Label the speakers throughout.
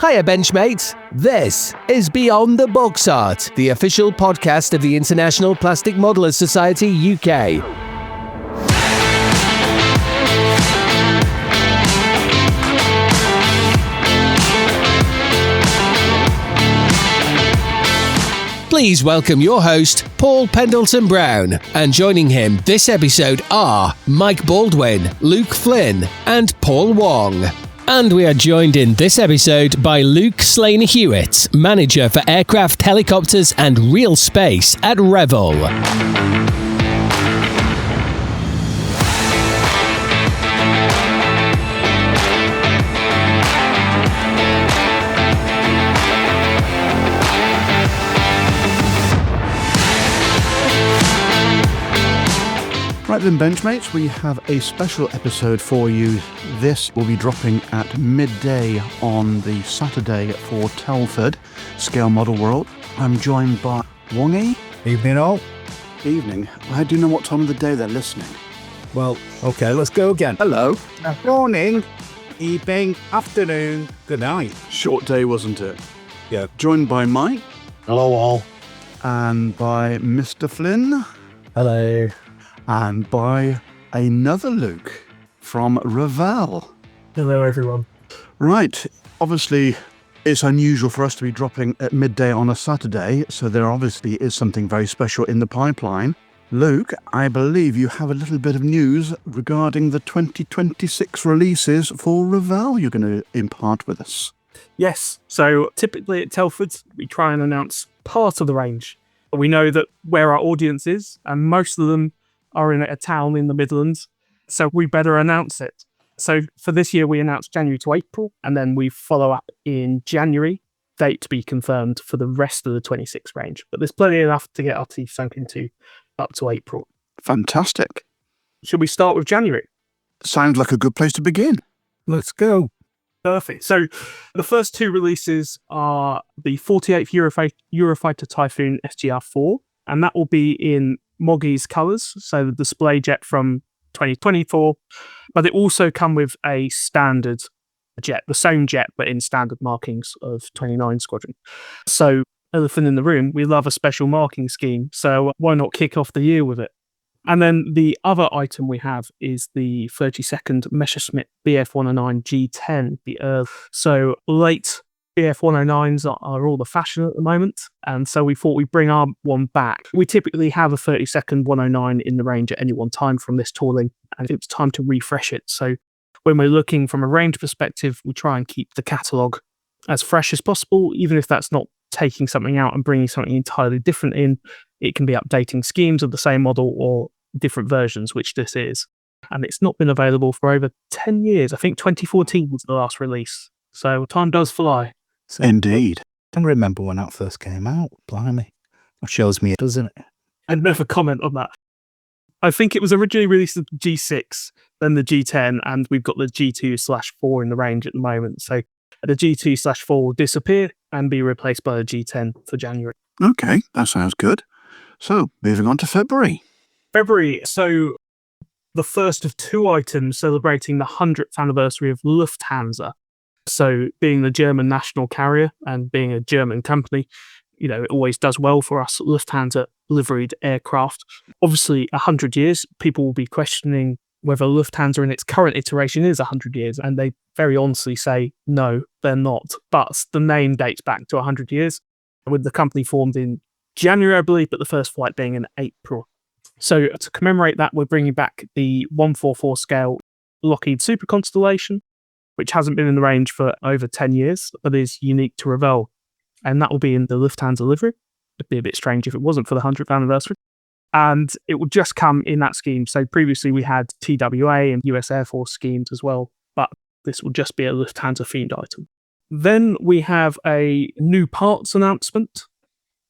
Speaker 1: Hiya, BenchMate. This is Beyond the Box Art, the official podcast of the International Plastic Modelers Society UK. Please welcome your host, Paul Pendleton-Brown, and joining him this episode are Mike Baldwin, Luke Flynn, and Paul Wong. And we are joined in this episode by Luke Slane-Hewitt, Manager for Aircraft, Helicopters and Real Space at Revell.
Speaker 2: Right then, Benchmates, we have a special episode for you. This will be dropping at midday on the Saturday for Telford Scale Model World. I'm joined by Wongy.
Speaker 3: Evening all.
Speaker 2: Evening. I do know what time of the day they're listening.
Speaker 3: Well, okay, let's go again.
Speaker 2: Hello.
Speaker 3: Morning, evening, afternoon, good night.
Speaker 2: Short day, wasn't it?
Speaker 3: Yeah.
Speaker 2: Joined by Mike.
Speaker 4: Hello all.
Speaker 2: And by Mr. Flynn.
Speaker 4: Hello.
Speaker 2: And by another Luke from Revell.
Speaker 4: Hello everyone.
Speaker 2: Right. Obviously, it's unusual for us to be dropping at midday on a Saturday, so there obviously is something very special in the pipeline. Luke, I believe you have a little bit of news regarding the 2026 releases for Revell you're going to impart with us.
Speaker 5: Yes, so typically at Telford, we try and announce part of the range. We know that where our audience is, and most of them are in a town in the Midlands, so we better announce it. So for this year, we announced January to April, and then we follow up in January, date to be confirmed for the rest of the 26 range. But there's plenty enough to get our teeth sunk into up to April.
Speaker 2: Fantastic.
Speaker 5: Should we start with January?
Speaker 2: Sounds like a good place to begin.
Speaker 3: Let's go.
Speaker 5: Perfect. So the first two releases are the 48th Eurofighter Typhoon SGR4, and that will be in Moggy's colours, so the display jet from 2024, but it also come with a standard jet, the same jet, but in standard markings of 29 Squadron. So, elephant in the room, we love a special marking scheme, so why not kick off the year with it? And then the other item we have is the 32nd Messerschmitt BF-109 G10, the Earth. So, late BF-109s are all the fashion at the moment, and so we thought we'd bring our one back. We typically have a 32nd 109 in the range at any one time from this tooling, and it's time to refresh it. So when we're looking from a range perspective, we try and keep the catalogue as fresh as possible, even if that's not taking something out and bringing something entirely different in. It can be updating schemes of the same model or different versions, which this is. And it's not been available for over 10 years. I think 2014 was the last release. So time does fly.
Speaker 2: Indeed.
Speaker 3: I can remember when that first came out. Blimey. That shows me, doesn't it?
Speaker 5: I'd never comment on that. I think it was originally released as the G6, then the G10, and we've got the G2/4 in the range at the moment. So the G2/4 will disappear and be replaced by the G10 for January.
Speaker 2: Okay, that sounds good. So, moving on to February.
Speaker 5: So the first of two items celebrating the 100th anniversary of Lufthansa. So being the German national carrier and being a German company, you know, it always does well for us Lufthansa liveried aircraft. Obviously, 100 years, people will be questioning whether Lufthansa in its current iteration is 100 years, and they very honestly say, no, they're not. But the name dates back to 100 years, with the company formed in January, I believe, but the first flight being in April. So to commemorate that, we're bringing back the 144 scale Lockheed Super Constellation, which hasn't been in the range for over 10 years, but is unique to Revell. And that will be in the Lufthansa livery. It'd be a bit strange if it wasn't for the 100th anniversary. And it will just come in that scheme. So previously we had TWA and US Air Force schemes as well, but this will just be a Lufthansa-themed item. Then we have a new parts announcement.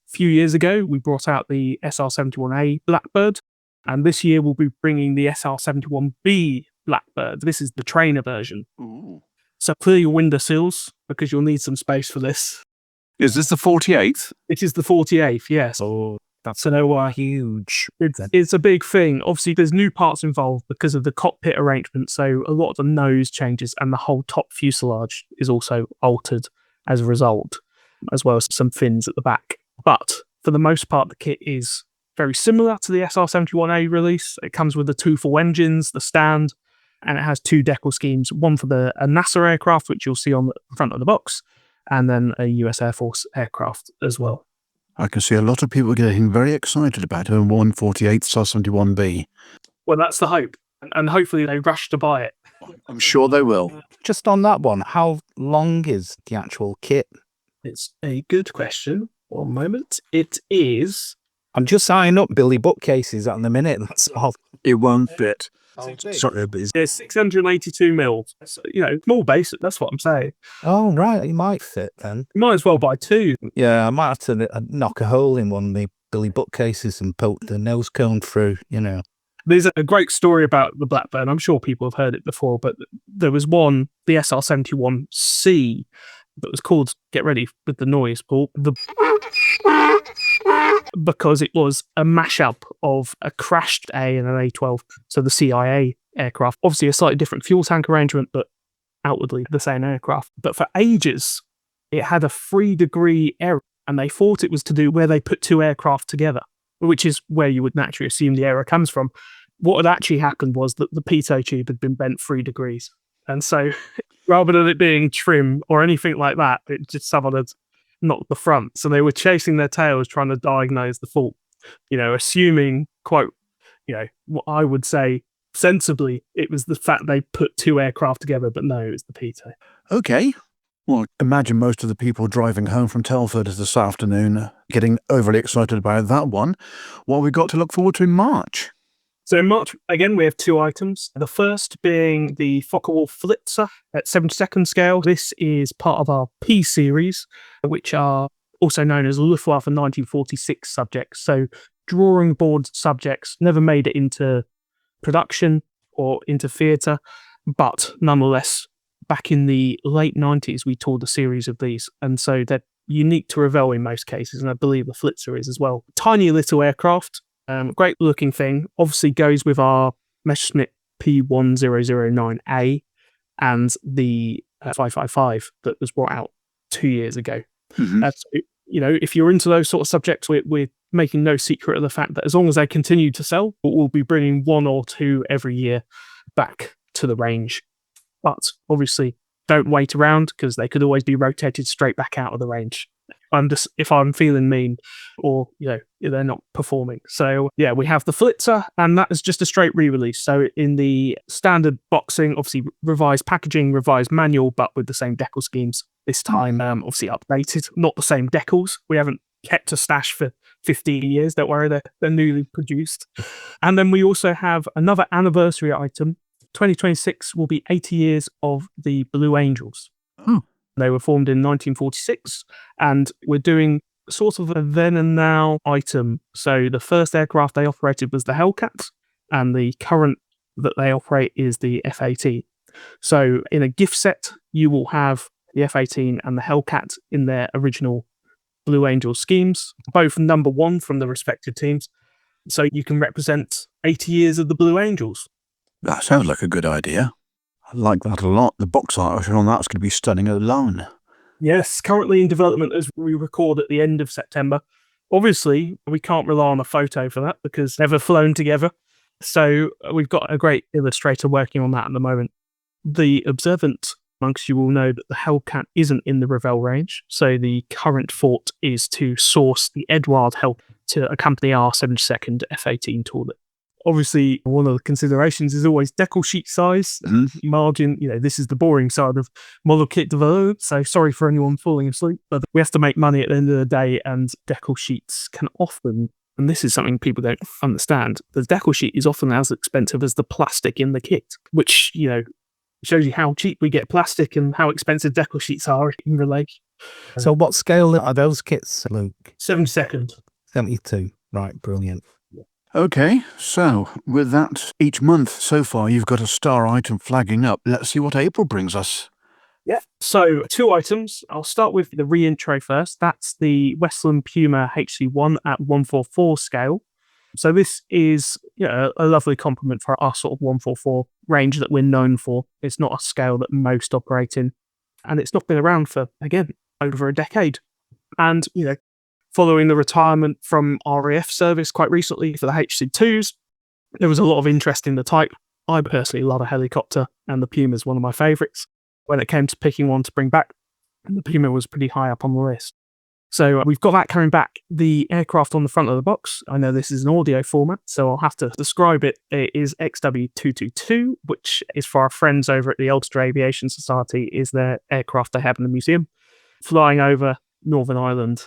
Speaker 5: A few years ago, we brought out the SR-71A Blackbird, and this year we'll be bringing the SR-71B Blackbird. This is the trainer version.
Speaker 2: Ooh.
Speaker 5: So clear your window sills because you'll need some space for this.
Speaker 2: Is this the 48th?
Speaker 5: It is the 48th, yes.
Speaker 3: Oh, that's
Speaker 5: So
Speaker 3: huge.
Speaker 5: it's a big thing. Obviously, there's new parts involved because of the cockpit arrangement. So a lot of the nose changes and the whole top fuselage is also altered. as a result, as well as some fins at the back. But for the most part, the kit is very similar to the SR71A release. It comes with the two full engines, the stand, and it has two decal schemes, one for a NASA aircraft, which you'll see on the front of the box, and then a US Air Force aircraft as well.
Speaker 2: I can see a lot of people getting very excited about a 148 SR71B.
Speaker 5: Well, that's the hope. And hopefully they rush to buy it.
Speaker 2: I'm sure they will.
Speaker 3: Just on that one, how long is the actual kit?
Speaker 5: It's a good question. One moment. It is...
Speaker 3: I'm just signing up Billy bookcases at the minute, that's all.
Speaker 2: It won't fit.
Speaker 3: big.
Speaker 2: Sorry, but
Speaker 5: It's 682 mils. So, small base, that's what I'm saying.
Speaker 3: Oh, right, it might fit then.
Speaker 5: You might as well buy two.
Speaker 3: Yeah, I might have to knock a hole in one of the Billy bookcases and poke the nose cone through,
Speaker 5: There's a great story about the Blackburn. I'm sure people have heard it before, but there was one, the SR71C, that was called, get ready with the noise, Paul, because it was a mashup of a crashed A and an A-12, so the CIA aircraft. Obviously a slightly different fuel tank arrangement, but outwardly the same aircraft. But for ages, it had a 3-degree error, and they thought it was to do where they put two aircraft together, which is where you would naturally assume the error comes from. What had actually happened was that the pitot tube had been bent 3 degrees. And so rather than it being trim or anything like that, it just someone had knocked the front. So they were chasing their tails trying to diagnose the fault, assuming, quote, what I would say sensibly, it was the fact they put two aircraft together, but no, it was the pitot.
Speaker 2: Okay. Well, imagine most of the people driving home from Telford this afternoon getting overly excited about that one. What have we got to look forward to in March?
Speaker 5: So in March, again, we have two items. The first being the Focke-Wulf Flitzer at 72nd scale. This is part of our P series, which are also known as Luftwaffe 1946 subjects. So drawing board subjects, never made it into production or into theatre, but nonetheless, back in the late 90s, we toured a series of these. And so they're unique to Revell in most cases, and I believe the Flitzer is as well. Tiny little aircraft. Great looking thing, obviously goes with our Messerschmitt P1009A and the 555 that was brought out 2 years ago.
Speaker 2: Mm-hmm.
Speaker 5: So, if you're into those sort of subjects, we're making no secret of the fact that as long as they continue to sell, we'll be bringing one or two every year back to the range. But obviously, don't wait around because they could always be rotated straight back out of the range. If I'm feeling mean or, they're not performing. So, yeah, we have the Flitzer, and that is just a straight re-release. So in the standard boxing, obviously revised packaging, revised manual, but with the same decal schemes. This time, obviously updated, not the same decals. We haven't kept a stash for 15 years. Don't worry, they're newly produced. And then we also have another anniversary item. 2026 will be 80 years of the Blue Angels.
Speaker 2: Oh.
Speaker 5: They were formed in 1946, and we're doing sort of a then and now item. So the first aircraft they operated was the Hellcat, and the current that they operate is the F-18. So in a gift set, you will have the F-18 and the Hellcat in their original Blue Angel schemes, both number 1 from the respective teams. So you can represent 80 years of the Blue Angels.
Speaker 2: That sounds like a good idea. I like that a lot. The box art on that's going to be stunning alone.
Speaker 5: Yes, currently in development as we record at the end of September. Obviously, we can't rely on a photo for that because they've never flown together. So we've got a great illustrator working on that at the moment. The observant amongst you will know that the Hellcat isn't in the Revell range. So the current thought is to source the Edward Hellcat to accompany our 72nd F-18 toilet. Obviously, one of the considerations is always decal sheet size, margin. This is the boring side of model kit development. So sorry for anyone falling asleep, but we have to make money at the end of the day, and decal sheets can often, and this is something people don't understand, the decal sheet is often as expensive as the plastic in the kit, which, shows you how cheap we get plastic and how expensive decal sheets are in relation.
Speaker 3: So what scale are those kits, Luke?
Speaker 5: 72nd.
Speaker 3: 72. Right, brilliant.
Speaker 2: Okay, so with that, each month so far you've got a star item flagging up. Let's see what April brings us.
Speaker 5: Yeah. So 2 items. I'll start with the re-intro first. That's the Westland Puma HC1 at 144 scale. So this is a lovely complement for our sort of 144 range that we're known for. It's not a scale that most operate in. And it's not been around for, again, over a decade. And, following the retirement from RAF service quite recently for the HC2s, there was a lot of interest in the type. I personally love a helicopter, and the Puma is one of my favourites. When it came to picking one to bring back, the Puma was pretty high up on the list. So we've got that coming back. The aircraft on the front of the box, I know this is an audio format, so I'll have to describe it. It is XW222, which is for our friends over at the Ulster Aviation Society, is their aircraft they have in the museum, flying over Northern Ireland,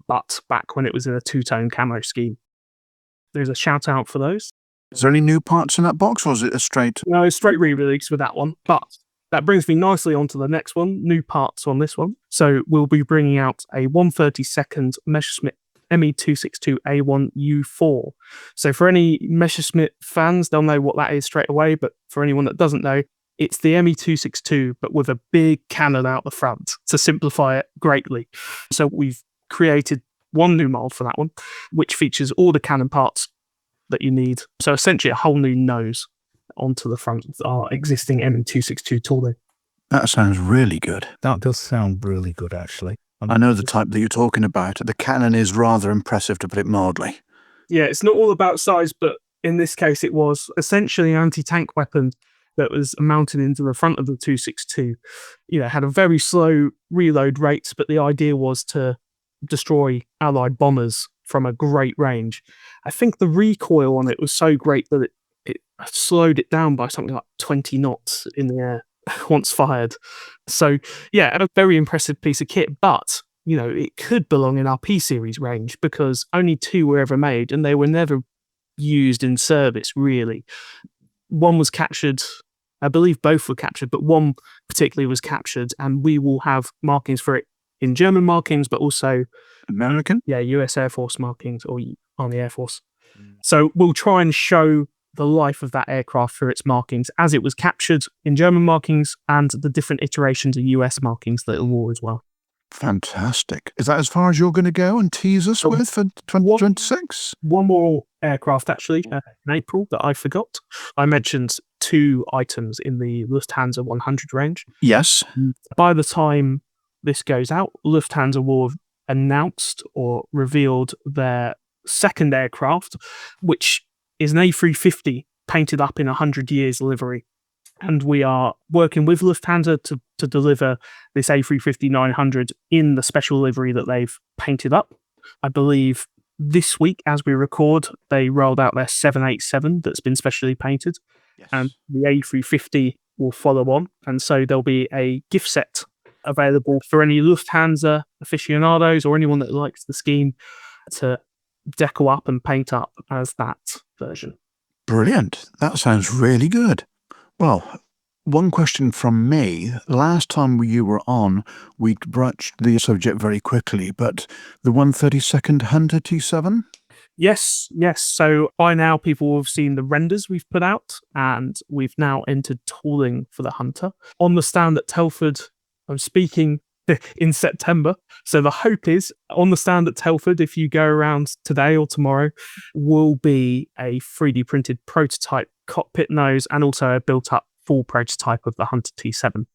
Speaker 5: but back when it was in a two-tone camo scheme. There's a shout out for those.
Speaker 2: Is there any new parts in that box, or is it a straight?
Speaker 5: No, straight re-release with that one. But that brings me nicely on to the next one, new parts on this one. So we'll be bringing out a 132nd Messerschmitt ME262A1U4. So for any Messerschmitt fans, they'll know what that is straight away. But for anyone that doesn't know, it's the ME262, but with a big cannon out the front to simplify it greatly. So we've created one new mold for that one, which features all the cannon parts that you need. So essentially a whole new nose onto the front of our existing ME262 tooling.
Speaker 2: That sounds really good.
Speaker 3: That does sound really good, actually.
Speaker 2: I know the type that you're talking about. The cannon is rather impressive, to put it mildly.
Speaker 5: Yeah, it's not all about size, but in this case it was essentially an anti-tank weapon that was mounted into the front of the 262. Had a very slow reload rates, but the idea was to destroy Allied bombers from a great range. I think the recoil on it was so great that it slowed it down by something like 20 knots in the air once fired. So, yeah, a very impressive piece of kit, but, it could belong in our P-Series range because only 2 were ever made and they were never used in service, really. One was captured, I believe both were captured, but one particularly was captured, and we will have markings for it in German markings, but also
Speaker 2: American?
Speaker 5: Yeah, US Air Force markings or Army Air Force. So we'll try and show the life of that aircraft through its markings as it was captured in German markings and the different iterations of US markings that it wore as well.
Speaker 2: Fantastic. Is that as far as you're going to go and tease us with for 2026?
Speaker 5: One more aircraft, actually, in April that I forgot. I mentioned 2 items in the Lufthansa 100 range.
Speaker 2: Yes.
Speaker 5: By the time this goes out, Lufthansa will have announced or revealed their second aircraft, which is an A350 painted up in 100 years livery. And we are working with Lufthansa to deliver this A350-900 in the special livery that they've painted up. I believe this week, as we record, they rolled out their 787 that's been specially painted. Yes. And the A350 will follow on. And so there'll be a gift set available for any Lufthansa aficionados or anyone that likes the scheme to deco up and paint up as that version.
Speaker 2: Brilliant. That sounds really good. Well, one question from me. Last time you were on, we broached the subject very quickly, but the 132nd Hunter T7?
Speaker 5: Yes. So by now people will have seen the renders we've put out, and we've now entered tooling for the Hunter. On the stand at Telford, I'm speaking in September. So the hope is on the stand at Telford, if you go around today or tomorrow, will be a 3D printed prototype cockpit nose and also a built up full prototype of the Hunter T7.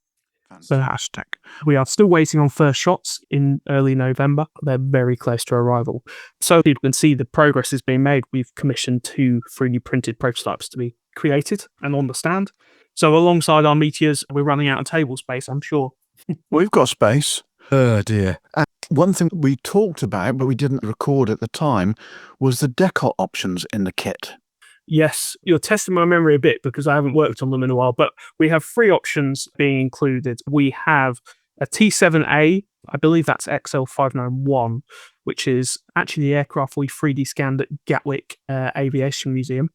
Speaker 2: Fantastic.
Speaker 5: So we are still waiting on first shots in early November. They're very close to arrival. So people can see the progress is being made. We've commissioned 2 3D printed prototypes to be created and on the stand. So alongside our Meteors, we're running out of table space, I'm sure.
Speaker 2: We've got space. Oh dear. And one thing we talked about, but we didn't record at the time, was the decal options in the kit.
Speaker 5: Yes, you're testing my memory a bit because I haven't worked on them in a while, but we have 3 options being included. We have a T7A, I believe that's XL591, which is actually the aircraft we 3D scanned at Gatwick Aviation Museum.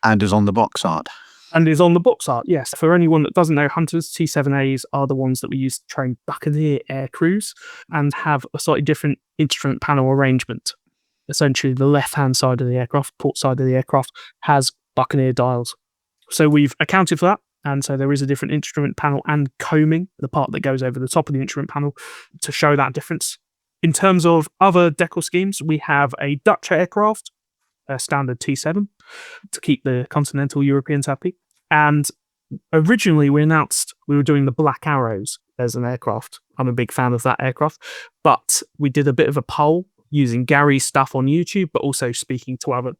Speaker 2: And is on the box art.
Speaker 5: And is on the box art, yes. For anyone that doesn't know, Hunters, T7As are the ones that we use to train Buccaneer air crews and have a slightly different instrument panel arrangement. Essentially, the left-hand side of the aircraft, port side of the aircraft, has Buccaneer dials. So we've accounted for that, and so there is a different instrument panel and combing, the part that goes over the top of the instrument panel, to show that difference. In terms of other decal schemes, we have a Dutch aircraft, a standard T7, to keep the continental Europeans happy. And originally we announced we were doing the Black Arrows as an aircraft. I'm a big fan of that aircraft. But we did a bit of a poll using Gary's stuff on YouTube, but also speaking to other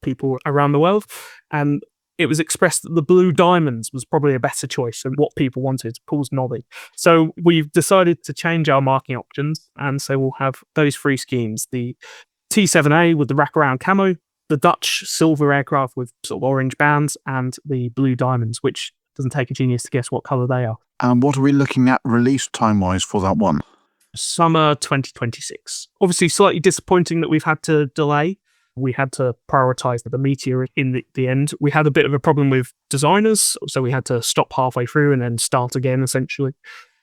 Speaker 5: people around the world. And it was expressed that the Blue Diamonds was probably a better choice than what people wanted. Paul's nodding. So we've decided to change our marking options. And so we'll have those three schemes. The T7A with the wraparound camo, the Dutch silver aircraft with sort of orange bands, and the Blue Diamonds, which doesn't take a genius to guess what colour they are.
Speaker 2: And what are we looking at release time-wise for that one?
Speaker 5: Summer 2026. Obviously, slightly disappointing that we've had to delay. We had to prioritise the Meteor in the end. We had a bit of a problem with designers, so we had to stop halfway through and then start again, essentially.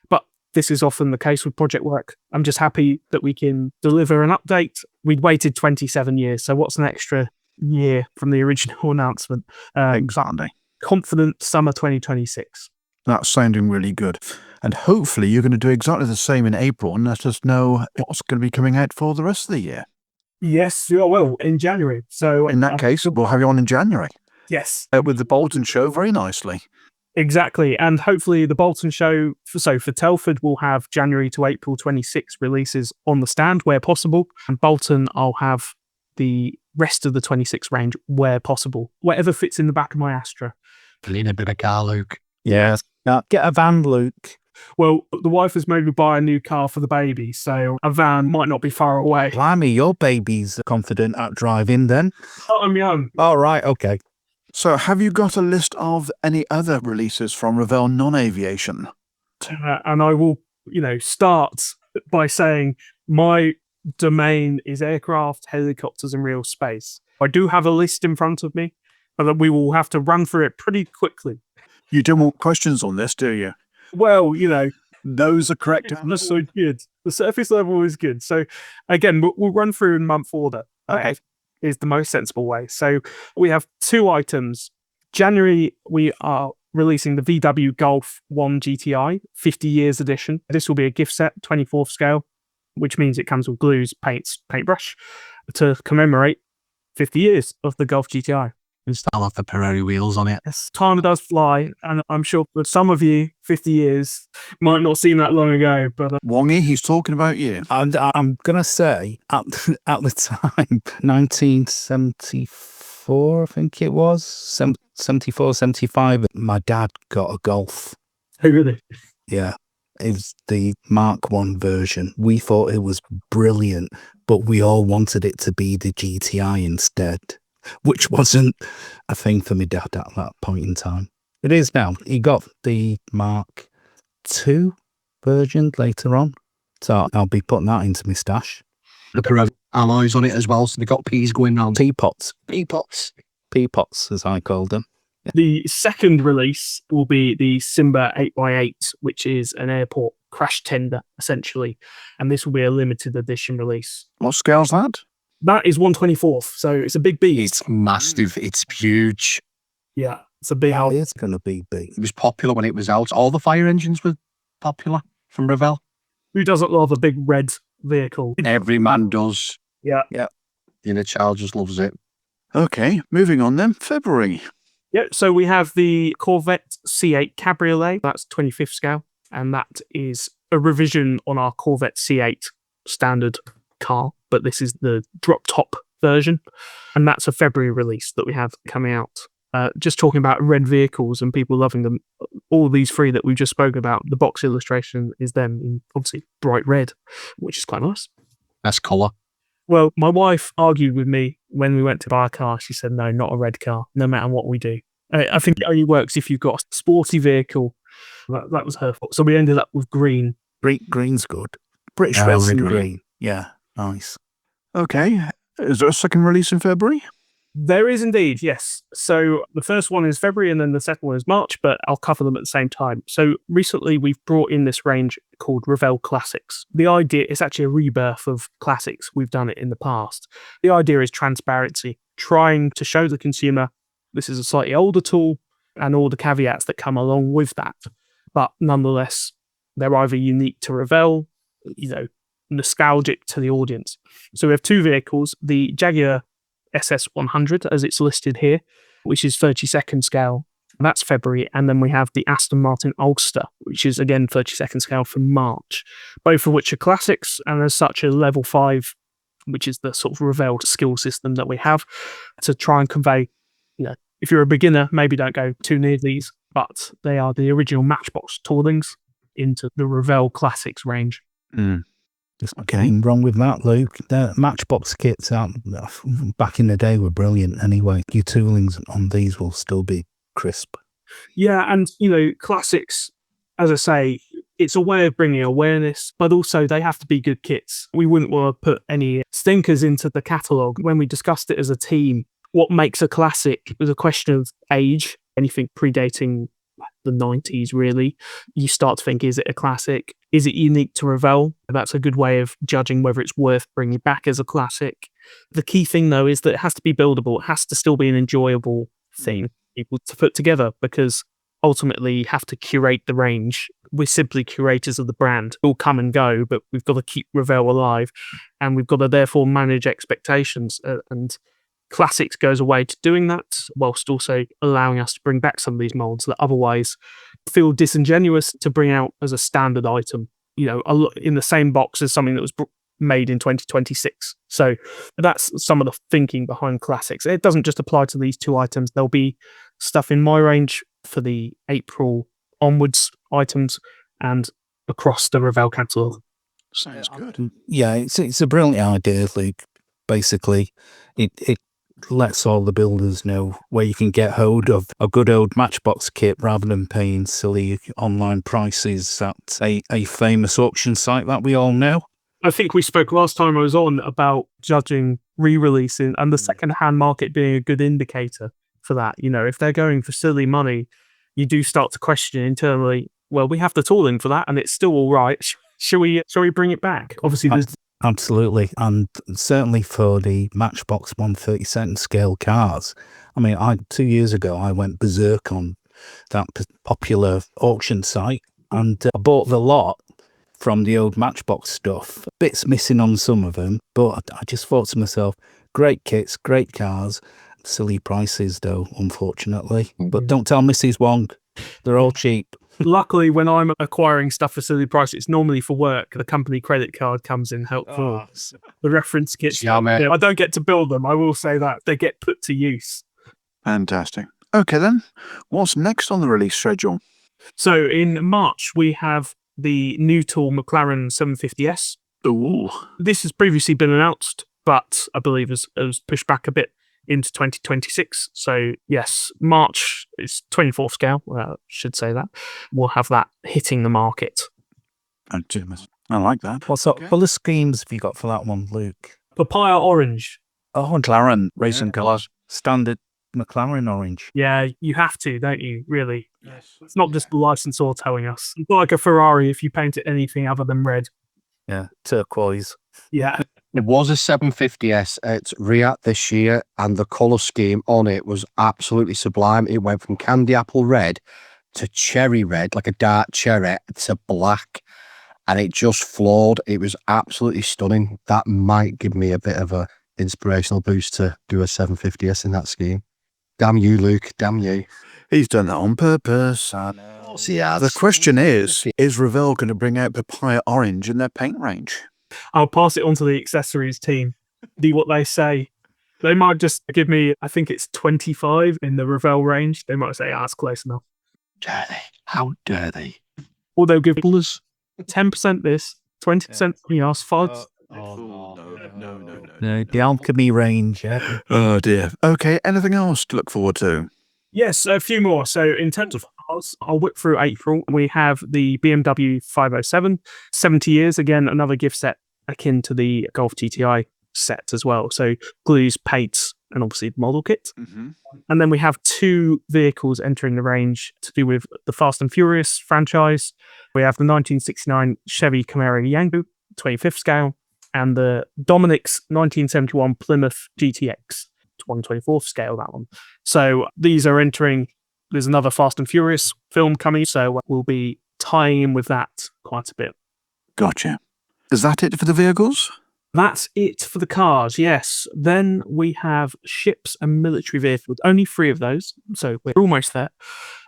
Speaker 5: But this is often the case with project work. I'm just happy that we can deliver an update. We'd waited 27 years, so what's an extra year from the original announcement?
Speaker 2: Exactly.
Speaker 5: Confident summer 2026.
Speaker 2: That's sounding really good. And hopefully you're going to do exactly the same in April and let us know what's going to be coming out for the rest of the year.
Speaker 4: Yes, I will, in January. So
Speaker 2: In that case, we'll have you on in January.
Speaker 4: yes,
Speaker 2: With the Bolton show very nicely.
Speaker 5: Exactly. And hopefully the Bolton show, so for Telford, we'll have January to April 26 releases on the stand where possible. And Bolton, I'll have the rest of the 26 range where possible. Whatever fits in the back of my Astra.
Speaker 6: Lean a bit of car, Luke.
Speaker 3: Yes. Now, get a van, Luke.
Speaker 5: Well, the wife has made me buy a new car for the baby, so a van might not be far away.
Speaker 3: Blimey, your baby's confident at driving then.
Speaker 5: I'm young.
Speaker 3: All right, okay.
Speaker 2: So have you got a list of any other releases from Revell non-aviation?
Speaker 5: And I will, start by saying my domain is aircraft, helicopters, and real space. I do have a list in front of me, but we will have to run through it pretty quickly.
Speaker 2: You don't want questions on this, do you?
Speaker 5: Well,
Speaker 2: Those are correct.
Speaker 5: that's so good. The surface level is good. So again, we'll run through in month order.
Speaker 2: Okay.
Speaker 5: Is the most sensible way. So we have 2 items. January, we are releasing the VW Golf 1 GTI 50 years edition. This will be a gift set, 24th scale, which means it comes with glues, paints, paintbrush to commemorate 50 years of the Golf GTI.
Speaker 6: And style off the Pirelli wheels on it.
Speaker 5: Yes, time does fly, and I'm sure that some of you, 50 years, might not seem that long ago, but
Speaker 2: Wongy, he's talking about you.
Speaker 3: And I'm going to say, at the time, 1974, I think it was, 74, 75, my dad got a Golf.
Speaker 5: oh, really?
Speaker 3: Yeah. It was the Mark 1 version. We thought it was brilliant, but we all wanted it to be the GTI instead, which wasn't a thing for me dad at that point in time. It is now. He got the Mark 2 version later on, so I'll be putting that into my stash.
Speaker 6: The Pirelli alloys on it as well, so they got peas going round.
Speaker 3: Teapots.
Speaker 6: Teapots.
Speaker 3: Peapots, as I called them.
Speaker 5: The second release will be the Simba 8x8, which is an airport crash tender, essentially. And this will be a limited edition release.
Speaker 2: What scale's that?
Speaker 5: That is 1/24th, so it's a big beast.
Speaker 6: It's massive. It's huge.
Speaker 5: Yeah, it's a big
Speaker 3: How
Speaker 5: house.
Speaker 3: it's going to be big.
Speaker 6: It was popular when it was out. All the fire engines were popular from Revell.
Speaker 5: Who doesn't love a big red vehicle?
Speaker 6: Every man does.
Speaker 5: Yeah.
Speaker 3: Yeah.
Speaker 6: The inner child just loves it.
Speaker 2: Okay, moving on then. February.
Speaker 5: Yeah, so we have the Corvette C8 Cabriolet. That's 25th scale, and that is a revision on our Corvette C8 standard car, but this is the drop top version, and that's a February release that we have coming out. Just talking about red vehicles and people loving them, all these 3 that we've just spoken about, the box illustration is them in obviously bright red, which is quite nice.
Speaker 6: Best colour.
Speaker 5: Well, my wife argued with me when we went to buy a car. She said, no, not a red car, no matter what we do. I think it only works if you've got a sporty vehicle. That was her fault. So we ended up with green.
Speaker 3: Green's good. British
Speaker 6: Yeah,
Speaker 3: racing
Speaker 6: really.
Speaker 3: green. Yeah, nice.
Speaker 2: Okay, is there a second release in February?
Speaker 5: There is indeed, yes. So the first one is February and then the second one is March, but I'll cover them at the same time. So recently we've brought in this range called Revell Classics. The idea is actually a rebirth of classics. We've done it in the past. The idea is transparency, trying to show the consumer this is a slightly older tool and all the caveats that come along with that. But nonetheless, they're either unique to Revell, nostalgic to the audience. So we have 2 vehicles, the Jaguar SS100, as it's listed here, which is 32nd scale, That's February. And then we have the Aston Martin Ulster, which is again 32nd scale for March, both of which are classics and as such a level 5, which is the sort of Revell skill system that we have to try and convey, if you're a beginner, maybe don't go too near these, but they are the original Matchbox toolings into the Revell Classics range.
Speaker 3: There's nothing wrong with that, Luke. The Matchbox kits out back in the day were brilliant anyway. Your toolings on these will still be crisp.
Speaker 5: Yeah, and, classics, as I say, it's a way of bringing awareness, but also they have to be good kits. We wouldn't want to put any stinkers into the catalogue. When we discussed it as a team, what makes a classic was a question of age, anything predating the 90s, really. You start to think, is it a classic? Is it unique to Revell? That's a good way of judging whether it's worth bringing back as a classic. The key thing, though, is that it has to be buildable. It has to still be an enjoyable thing for people to put together, because ultimately you have to curate the range. We're simply curators of the brand. We'll come and go, but we've got to keep Revell alive, and we've got to therefore manage expectations. And Classics goes away to doing that, whilst also allowing us to bring back some of these molds that otherwise feel disingenuous to bring out as a standard item, in the same box as something that was made in 2026. So that's some of the thinking behind Classics. It doesn't just apply to these 2 items. There'll be stuff in my range for the April onwards items and across the Revell catalogue.
Speaker 2: Sounds good.
Speaker 3: Yeah, it's a brilliant idea, Luke. Basically, it lets all the builders know where you can get hold of a good old Matchbox kit rather than paying silly online prices at a famous auction site that we all know.
Speaker 5: I think we spoke last time I was on about judging re-releasing and the second-hand market being a good indicator for that. If they're going for silly money, you do start to question internally, well, we have the tooling for that and it's still all right. Shall we bring it back? Obviously, there's...
Speaker 3: Absolutely. And certainly for the Matchbox 132nd scale cars. I mean, 2 years ago, I went berserk on that popular auction site and I bought the lot from the old Matchbox stuff. Bits missing on some of them, but I just thought to myself, great kits, great cars, silly prices though, unfortunately. But don't tell Mrs. Wong, they're all cheap.
Speaker 5: Luckily, when I'm acquiring stuff for silly price, it's normally for work. The company credit card comes in helpful. The reference kits, I don't get to build them. I will say that. They get put to use.
Speaker 2: Fantastic. Okay, then. What's next on the release schedule?
Speaker 5: So in March, we have the new tool McLaren 750S.
Speaker 2: Ooh.
Speaker 5: This has previously been announced, but I believe has pushed back a bit into 2026. So yes, March is 24th scale. I should say that. We'll have that hitting the market.
Speaker 2: I like that.
Speaker 3: What sort of colour schemes have you got for that one, Luke?
Speaker 5: Papaya orange.
Speaker 3: Oh,
Speaker 2: McLaren racing colours.
Speaker 3: Standard McLaren orange.
Speaker 5: Yeah, you have to, don't you? Really.
Speaker 2: Yes.
Speaker 5: It's not just the licensor telling us. It's like a Ferrari if you paint it anything other than red.
Speaker 3: Yeah, turquoise.
Speaker 5: Yeah.
Speaker 6: It was a 750S at Riyadh this year, and the colour scheme on it was absolutely sublime. It went from candy apple red to cherry red, like a dark cherry, to black, and it just floored. It was absolutely stunning. That might give me a bit of a inspirational boost to do a 750S in that scheme. Damn you, Luke. Damn you.
Speaker 2: He's done that on purpose.
Speaker 6: Of course he has.
Speaker 2: The question is Revell going to bring out papaya orange in their paint range?
Speaker 5: I'll pass it on to the accessories team. See what they say. They might just give me, I think it's 25 in the Revell range. They might say, that's close enough.
Speaker 6: Dare they? How dare they?
Speaker 5: Or they'll give us 10% this, 20% yes, fudge.
Speaker 2: No.
Speaker 3: No, the alchemy range, yeah.
Speaker 2: Oh dear. Okay, anything else to look forward to?
Speaker 5: Yes, a few more. So in terms of cars, I'll whip through April. We have the BMW 507, 70 years. Again, another gift set akin to the Golf GTI set as well. So glues, paints, and obviously the model kit.
Speaker 2: Mm-hmm.
Speaker 5: And then we have 2 vehicles entering the range to do with the Fast and Furious franchise. We have the 1969 Chevy Camaro Yango, 25th scale, and the Dominic's 1971 Plymouth GTX. 124th scale, that one. So these are entering. There's another Fast and Furious film coming, so we'll be tying in with that quite a bit.
Speaker 2: Gotcha. Is that it for the vehicles?
Speaker 5: That's it for the cars, yes. Then we have ships and military vehicles, only 3 of those, so we're almost there.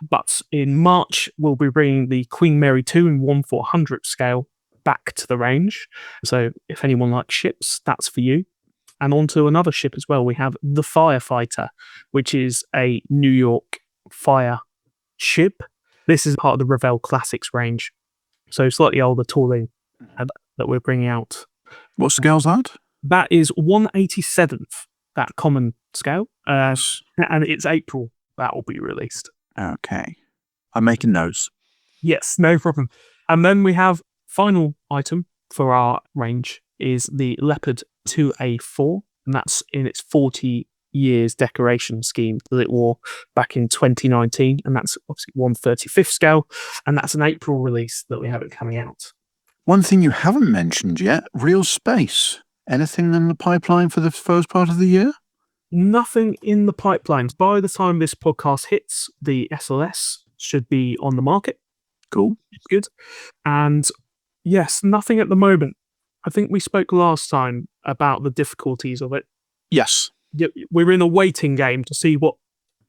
Speaker 5: But in March, we'll be bringing the Queen Mary 2 in 1/400 scale back to the range. So if anyone likes ships, that's for you. And onto another ship as well, we have the Firefighter, which is a New York fire ship. This is part of the Revell Classics range, so slightly older tooling that we're bringing out.
Speaker 2: What scale's that?
Speaker 5: That is 1/87th, that common scale, and it's April that will be released.
Speaker 2: Okay. I'm making notes.
Speaker 5: Yes, no problem. And then we have final item for our range is the Leopard 2A4, and that's in its 40 years decoration scheme that it wore back in 2019, and that's obviously 1/35th scale, and that's an April release that we have it coming out.
Speaker 2: One thing you haven't mentioned yet, real space. Anything in the pipeline for the first part of the year?
Speaker 5: Nothing in the pipelines. By the time this podcast hits, the SLS should be on the market.
Speaker 2: Cool.
Speaker 5: It's good. And yes, nothing at the moment. I think we spoke last time about the difficulties of it.
Speaker 2: Yes.
Speaker 5: We're in a waiting game to see what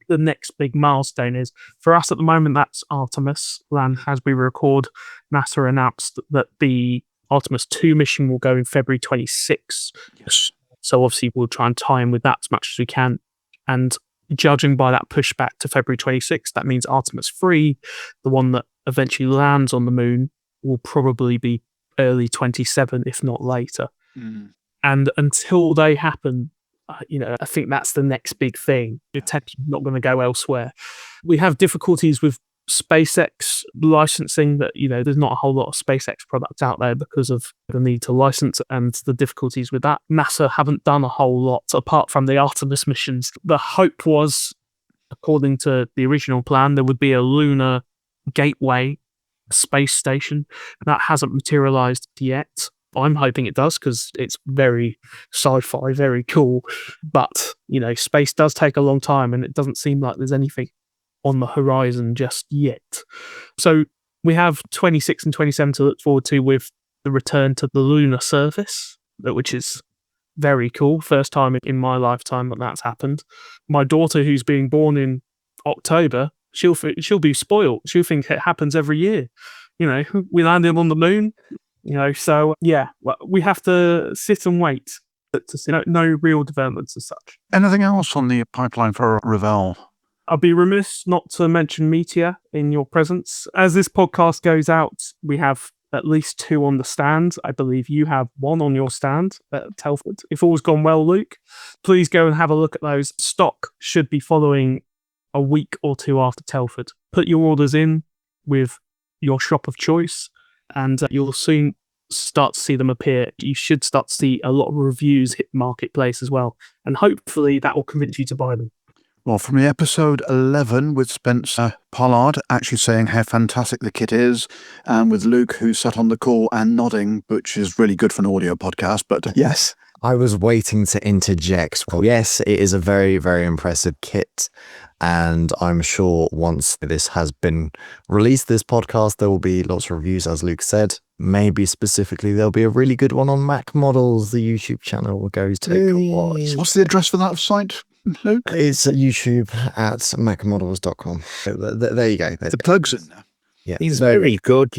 Speaker 5: the next big milestone is. For us at the moment, that's Artemis. And as we record, NASA announced that the Artemis 2 mission will go in February 26.
Speaker 2: Yes.
Speaker 5: So obviously we'll try and tie in with that as much as we can. And judging by that pushback to February 26, that means Artemis 3, the one that eventually lands on the moon, will probably be early 27, if not later. And until they happen, I think that's the next big thing. It's not going to go elsewhere. We have difficulties with SpaceX licensing that, there's not a whole lot of SpaceX products out there because of the need to license and the difficulties with that. NASA haven't done a whole lot apart from the Artemis missions. The hope was, according to the original plan, there would be a lunar gateway space station. That hasn't materialized yet. I'm hoping it does because it's very sci-fi, very cool. But, space does take a long time and it doesn't seem like there's anything on the horizon just yet. So we have 26 and 27 to look forward to with the return to the lunar surface, which is very cool. First time in my lifetime that that's happened. My daughter, who's being born in October, she'll be spoiled. She'll think it happens every year. We landed on the moon. So yeah, we have to sit and wait to see no real developments as such.
Speaker 2: Anything else on the pipeline for Revell?
Speaker 5: I'll be remiss not to mention Meteor in your presence. As this podcast goes out, we have at least 2 on the stand. I believe you have 1 on your stand at Telford. If all's gone well, Luke, please go and have a look at those. Stock should be following a week or 2 after Telford. Put your orders in with your shop of choice, and you'll soon start to see them appear. You should start to see a lot of reviews hit Marketplace as well, and hopefully that will convince you to buy them.
Speaker 2: Well, from the episode 11 with Spencer Pollard actually saying how fantastic the kit is, and with Luke who sat on the call and nodding, which is really good for an audio podcast, but yes.
Speaker 7: I was waiting to interject. Well, yes, it is a very, very impressive kit. And I'm sure once this has been released, this podcast, there will be lots of reviews, as Luke said. Maybe specifically, there'll be a really good one on Mac Models. The YouTube channel will go take a watch.
Speaker 2: What's the address for that site, Luke?
Speaker 7: It's YouTube at macmodels.com. There you go.
Speaker 2: The plug's in there.
Speaker 7: Yeah,
Speaker 3: He's very good,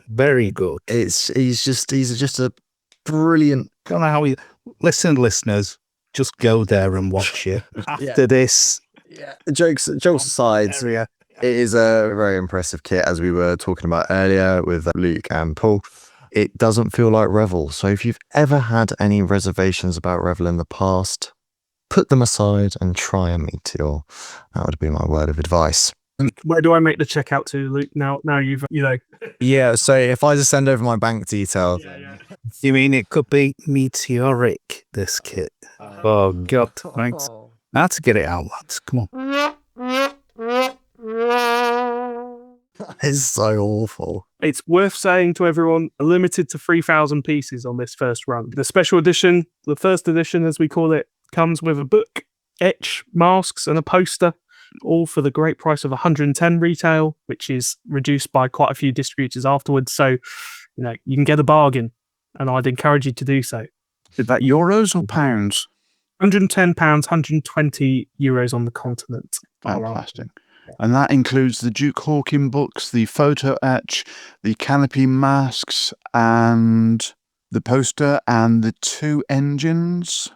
Speaker 3: very good.
Speaker 7: He's just a brilliant.
Speaker 3: Don't know how he. Listen, listeners, just go there and watch it. After this.
Speaker 7: Yeah. Jokes aside, it is a very impressive kit, as we were talking about earlier with Luke and Paul. It doesn't feel like Revell. So if you've ever had any reservations about Revell in the past, put them aside and try a Meteor. That would be my word of advice.
Speaker 5: Where do I make the checkout to, Luke? Now you've,
Speaker 7: Yeah, so if I just send over my bank details.
Speaker 3: You mean it could be meteoric, this kit? Oh, God, thanks. I had to get it out, lads. Come on.
Speaker 7: It's so awful.
Speaker 5: It's worth saying to everyone, limited to 3,000 pieces on this first run. The special edition, the first edition as we call it, comes with a book, etch, masks and a poster, all for the great price of 110 retail, which is reduced by quite a few distributors afterwards. So, you can get a bargain, and I'd encourage you to do so.
Speaker 2: Is that euros or pounds?
Speaker 5: £110, €120 on the continent.
Speaker 2: Fantastic. And that includes the Duke Hawking books, the photo etch, the canopy masks, and the poster, and the 2 engines.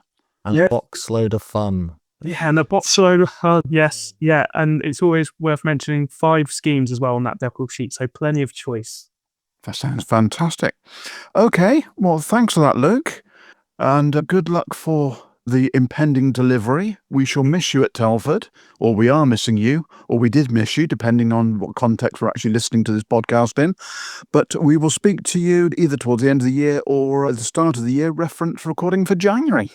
Speaker 7: And
Speaker 5: Yeah.
Speaker 7: a box load of fun.
Speaker 5: Yeah, and a box load of yes, yeah, and it's always worth mentioning 5 schemes as well on that decal sheet, so plenty of choice.
Speaker 2: That sounds fantastic. Okay, well, thanks for that, Luke. And good luck for the impending delivery. We shall miss you at Telford, or we are missing you, or we did miss you, depending on what context we're actually listening to this podcast in. But we will speak to you either towards the end of the year or at the start of the year, reference recording for January.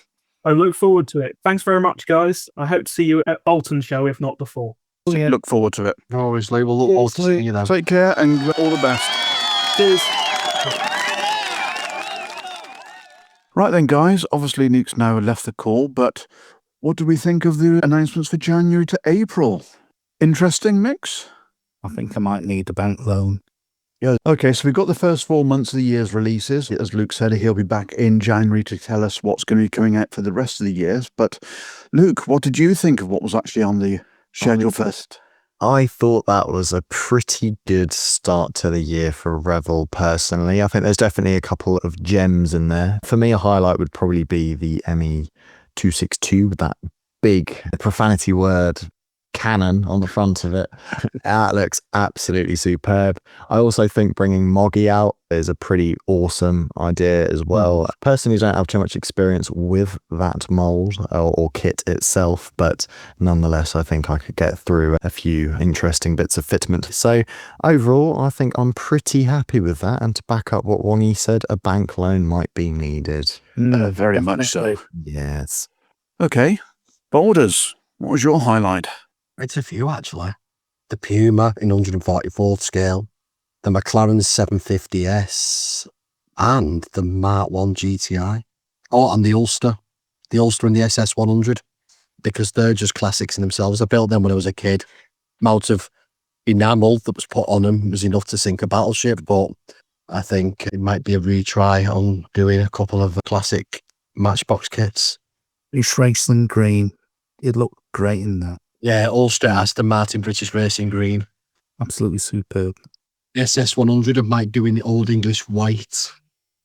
Speaker 5: I look forward to it. Thanks very much, guys. I hope to see you at Bolton show, if not before.
Speaker 2: Look forward to it.
Speaker 6: Obviously, we'll look forward to seeing you then.
Speaker 2: Take care and all the best.
Speaker 5: Cheers.
Speaker 2: Right then, guys. Obviously, Luke's now left the call, but what do we think of the announcements for January to April? Interesting mix?
Speaker 3: I think I might need a bank loan.
Speaker 2: Yeah. Okay, so we've got the first 4 months of the year's releases. As Luke said, he'll be back in January to tell us what's going to be coming out for the rest of the years. But Luke, what did you think of what was actually on the schedule first?
Speaker 7: I thought that was a pretty good start to the year for Revell personally. I think there's definitely a couple of gems in there. For me, a highlight would probably be the ME262 with that big profanity word cannon on the front of it. That looks absolutely superb. I also think bringing Moggy out is a pretty awesome idea as well. Personally, don't have too much experience with that mold or kit itself, but nonetheless, I think I could get through a few interesting bits of fitment. So overall, I think I'm pretty happy with that. And to back up what Wongy said, a bank loan might be needed.
Speaker 2: Very much so.
Speaker 7: Yes.
Speaker 2: Okay, Boulders, what was your highlight?
Speaker 6: It's a few, actually. The Puma in 144th scale, the McLaren 750S, and the Mark 1 GTI. Oh, and the Ulster and the SS100, because they're just classics in themselves. I built them when I was a kid. Amount of enamel that was put on them was enough to sink a battleship, but I think it might be a retry on doing a couple of classic Matchbox kits.
Speaker 3: It's Raceland Green. It looked great in that.
Speaker 6: Yeah, Ulster, Aston Martin, British Racing Green.
Speaker 3: Absolutely superb.
Speaker 6: The SS100 of Mike doing the Old English white.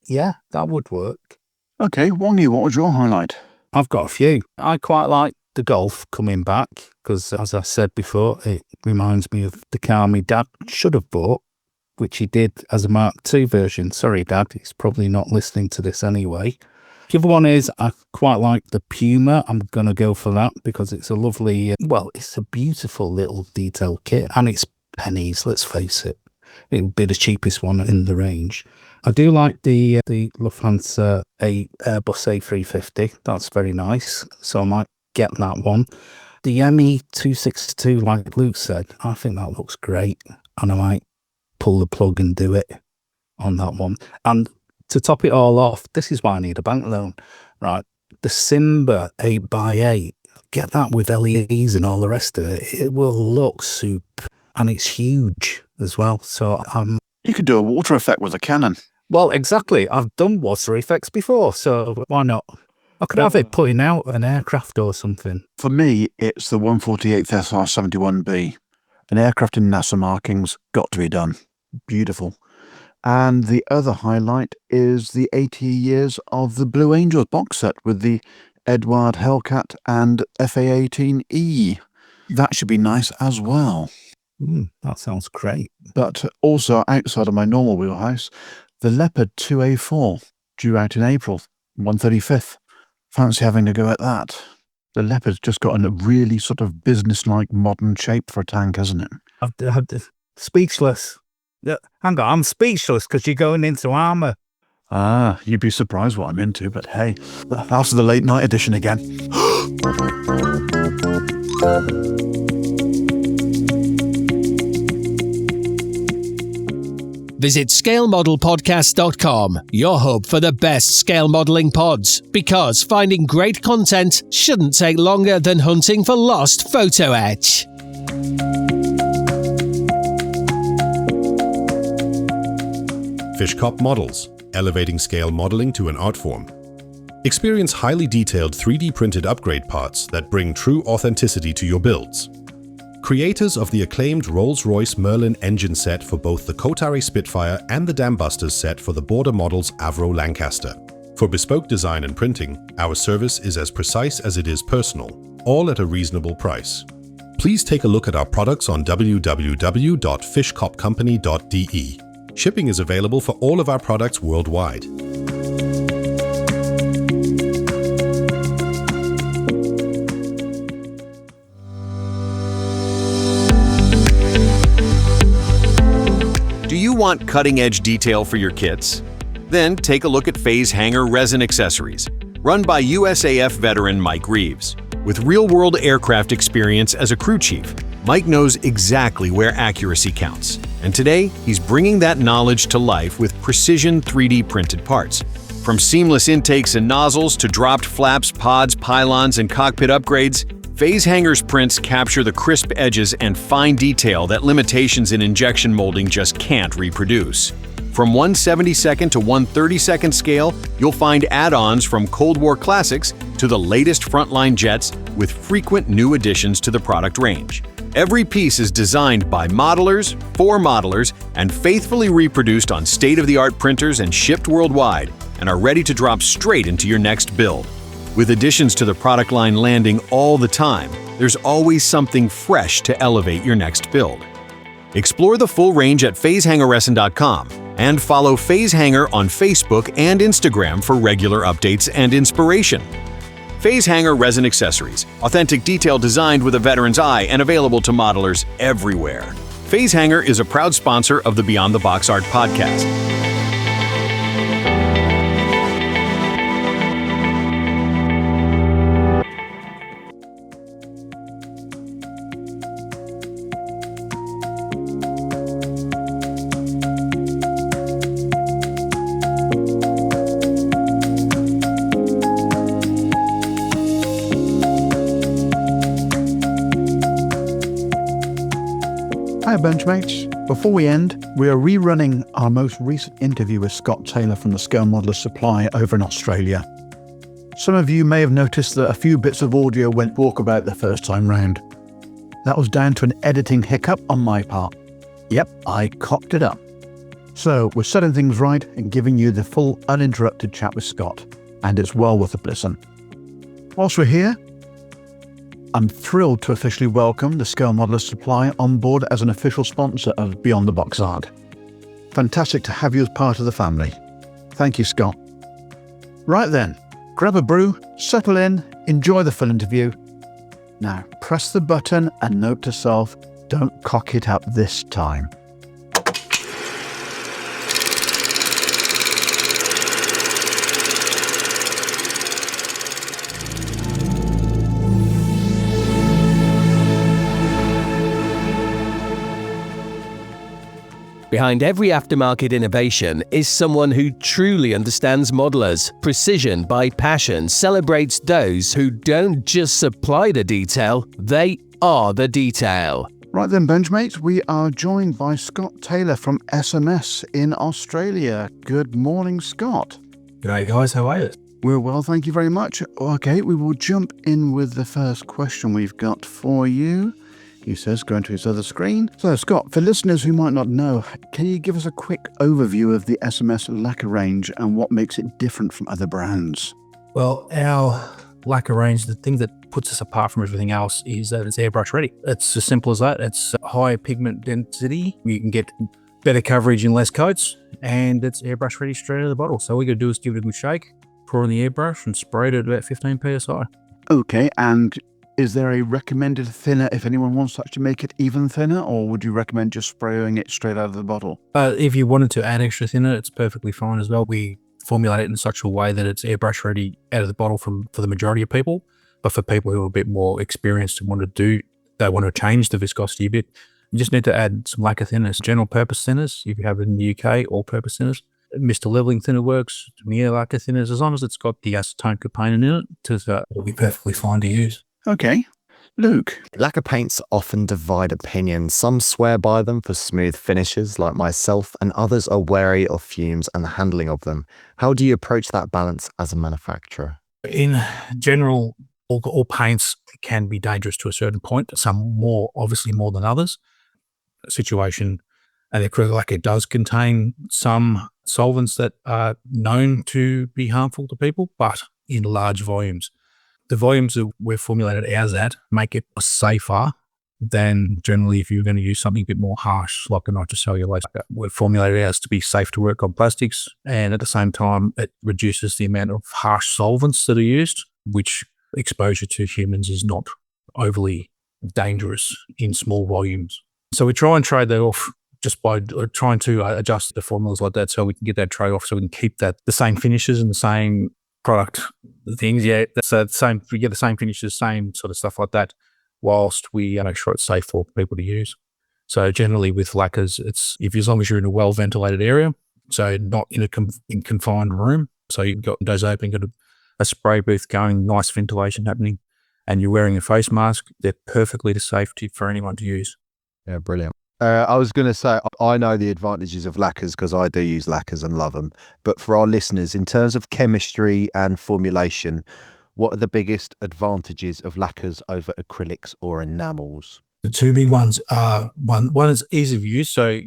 Speaker 3: Yeah, that would work.
Speaker 2: Okay, Wongy, what was your highlight?
Speaker 3: I've got a few. I quite like the Golf coming back because, as I said before, it reminds me of the car my dad should have bought, which he did as a Mark II version. Sorry, Dad, he's probably not listening to this anyway. The other one is I quite like the Puma. I'm going to go for that because it's a lovely, it's a beautiful little detail kit and it's pennies, let's face it. It'll be the cheapest one in the range. I do like the Lufthansa Airbus A350. That's very nice. So I might get that one. The ME262, like Luke said, I think that looks great. And I might pull the plug and do it on that one. And to top it all off, this is why I need a bank loan, right? The Simba 8x8, get that with LEDs and all the rest of it. It will look super, and it's huge as well. So
Speaker 2: You could do a water effect with a cannon.
Speaker 3: well, exactly. I've done water effects before, so why not? I could have it putting out an aircraft or something.
Speaker 2: For me, it's the 148th SR-71B. An aircraft in NASA markings, got to be done. Beautiful. And the other highlight is the 80 years of the Blue Angels box set with the Edward Hellcat and FA-18E. That should be nice as well.
Speaker 3: That sounds great.
Speaker 2: But also outside of my normal wheelhouse, the Leopard 2A4, due out in April, 135th. Fancy having a go at that. The Leopard's just got a really sort of business-like modern shape for a tank, hasn't it?
Speaker 3: I've speechless. Yeah, hang on, I'm speechless because you're going into armour.
Speaker 2: Ah, you'd be surprised what I'm into, but hey, after the late night edition again.
Speaker 1: Visit scalemodelpodcast.com, your hub for the best scale modelling pods, because finding great content shouldn't take longer than hunting for lost photo etch.
Speaker 8: Fishcop Models, elevating scale modelling to an art form. Experience highly detailed 3D printed upgrade parts that bring true authenticity to your builds. Creators of the acclaimed Rolls-Royce Merlin engine set for both the Kotari Spitfire and the Dambusters set for the Border Models Avro Lancaster. For bespoke design and printing, our service is as precise as it is personal, all at a reasonable price. Please take a look at our products on www.fishcopcompany.de. Shipping is available for all of our products worldwide.
Speaker 9: Do you want cutting-edge detail for your kits? Then take a look at Phase Hanger Resin Accessories, run by USAF veteran Mike Reeves. With real-world aircraft experience as a crew chief, Mike knows exactly where accuracy counts. And today, he's bringing that knowledge to life with precision 3D printed parts. From seamless intakes and nozzles to dropped flaps, pods, pylons, and cockpit upgrades, Phase Hanger's prints capture the crisp edges and fine detail that limitations in injection molding just can't reproduce. From 1/72nd to 1/32nd scale, you'll find add-ons from Cold War classics to the latest frontline jets with frequent new additions to the product range. Every piece is designed by modelers, for modelers, and faithfully reproduced on state-of-the-art printers and shipped worldwide, and are ready to drop straight into your next build. With additions to the product line landing all the time, there's always something fresh to elevate your next build. Explore the full range at phasehangerresin.com and follow Phase Hanger on Facebook and Instagram for regular updates and inspiration. Phase Hanger Resin Accessories, authentic detail designed with a veteran's eye and available to modelers everywhere. Phase Hanger is a proud sponsor of the Beyond the Box Art podcast.
Speaker 2: Hi Benchmates. Before we end, we are rerunning our most recent interview with Scott Taylor from the Scale Modeler Supply over in Australia. Some of you may have noticed that a few bits of audio went walkabout the first time round. That was down to an editing hiccup on my part. Yep, I cocked it up. So we're setting things right and giving you the full uninterrupted chat with Scott, and it's well worth a listen. Whilst we're here, I'm thrilled to officially welcome the Scale Modeler Supply on board as an official sponsor of Beyond the Box Art. Fantastic to have you as part of the family. Thank you, Scott. Right then, grab a brew, settle in, enjoy the full interview. Now, press the button and note to self, don't cock it up this time.
Speaker 1: Behind every aftermarket innovation is someone who truly understands modelers. Precision by Passion celebrates those who don't just supply the detail, they are the detail.
Speaker 2: Right then, Benchmates, we are joined by Scott Taylor from SMS in Australia. Good morning, Scott.
Speaker 10: G'day guys, how are you?
Speaker 2: We're well, thank you very much. Okay, we will jump in with the first question we've got for you. He says, going to his other screen. So, Scott, for listeners who might not know, can you give us a quick overview of the SMS lacquer range and what makes it different from other brands?
Speaker 10: Well, our lacquer range, the thing that puts us apart from everything else is that it's airbrush ready. It's as simple as that. It's high pigment density. You can get better coverage in less coats, and it's airbrush ready straight out of the bottle. So all we got to do is give it a good shake, pour in the airbrush, and spray it at about 15 psi.
Speaker 2: Okay, and is there a recommended thinner if anyone wants to actually make it even thinner, or would you recommend just spraying it straight out of the bottle?
Speaker 10: If you wanted to add extra thinner, it's perfectly fine as well. We formulate it in such a way that it's airbrush ready out of the bottle for the majority of people. But for people who are a bit more experienced and want to change the viscosity a bit, you just need to add some lacquer thinners, general purpose thinners, if you have it in the UK, all purpose thinners. Mr. Leveling thinner works, mere lacquer thinners, as long as it's got the acetone component in it, it'll be perfectly fine to use.
Speaker 2: Okay, Luke,
Speaker 7: Lacquer paints often divide opinions. Some swear by them for smooth finishes, like myself, and others are wary of fumes and the handling of them. How do you approach that balance as a manufacturer?
Speaker 10: In general, all paints can be dangerous to a certain point. Some more, obviously more than others. Situation, and the acrylic lacquer does contain some solvents that are known to be harmful to people, but in large volumes. The volumes that we're formulated ours at make it safer than generally if you're going to use something a bit more harsh, like a nitrocellulose. We've formulated ours to be safe to work on plastics, and at the same time, it reduces the amount of harsh solvents that are used, which exposure to humans is not overly dangerous in small volumes. So we try and trade that off just by trying to adjust the formulas like that so we can get that trade off, so we can keep that the same finishes and the same product things. Yeah, that's the same. We get the same finishes, same sort of stuff like that, whilst we make sure it's safe for people to use. So generally with lacquers, it's as long as you're in a well ventilated area, so not in a confined room. So you've got windows open, got a spray booth going, nice ventilation happening, and you're wearing a face mask. They're perfectly safe for anyone to use.
Speaker 6: Yeah, brilliant. I was going to say, I know the advantages of lacquers because I do use lacquers and love them. But for our listeners, in terms of chemistry and formulation, what are the biggest advantages of lacquers over acrylics or enamels?
Speaker 10: The two big ones are one is ease of use. So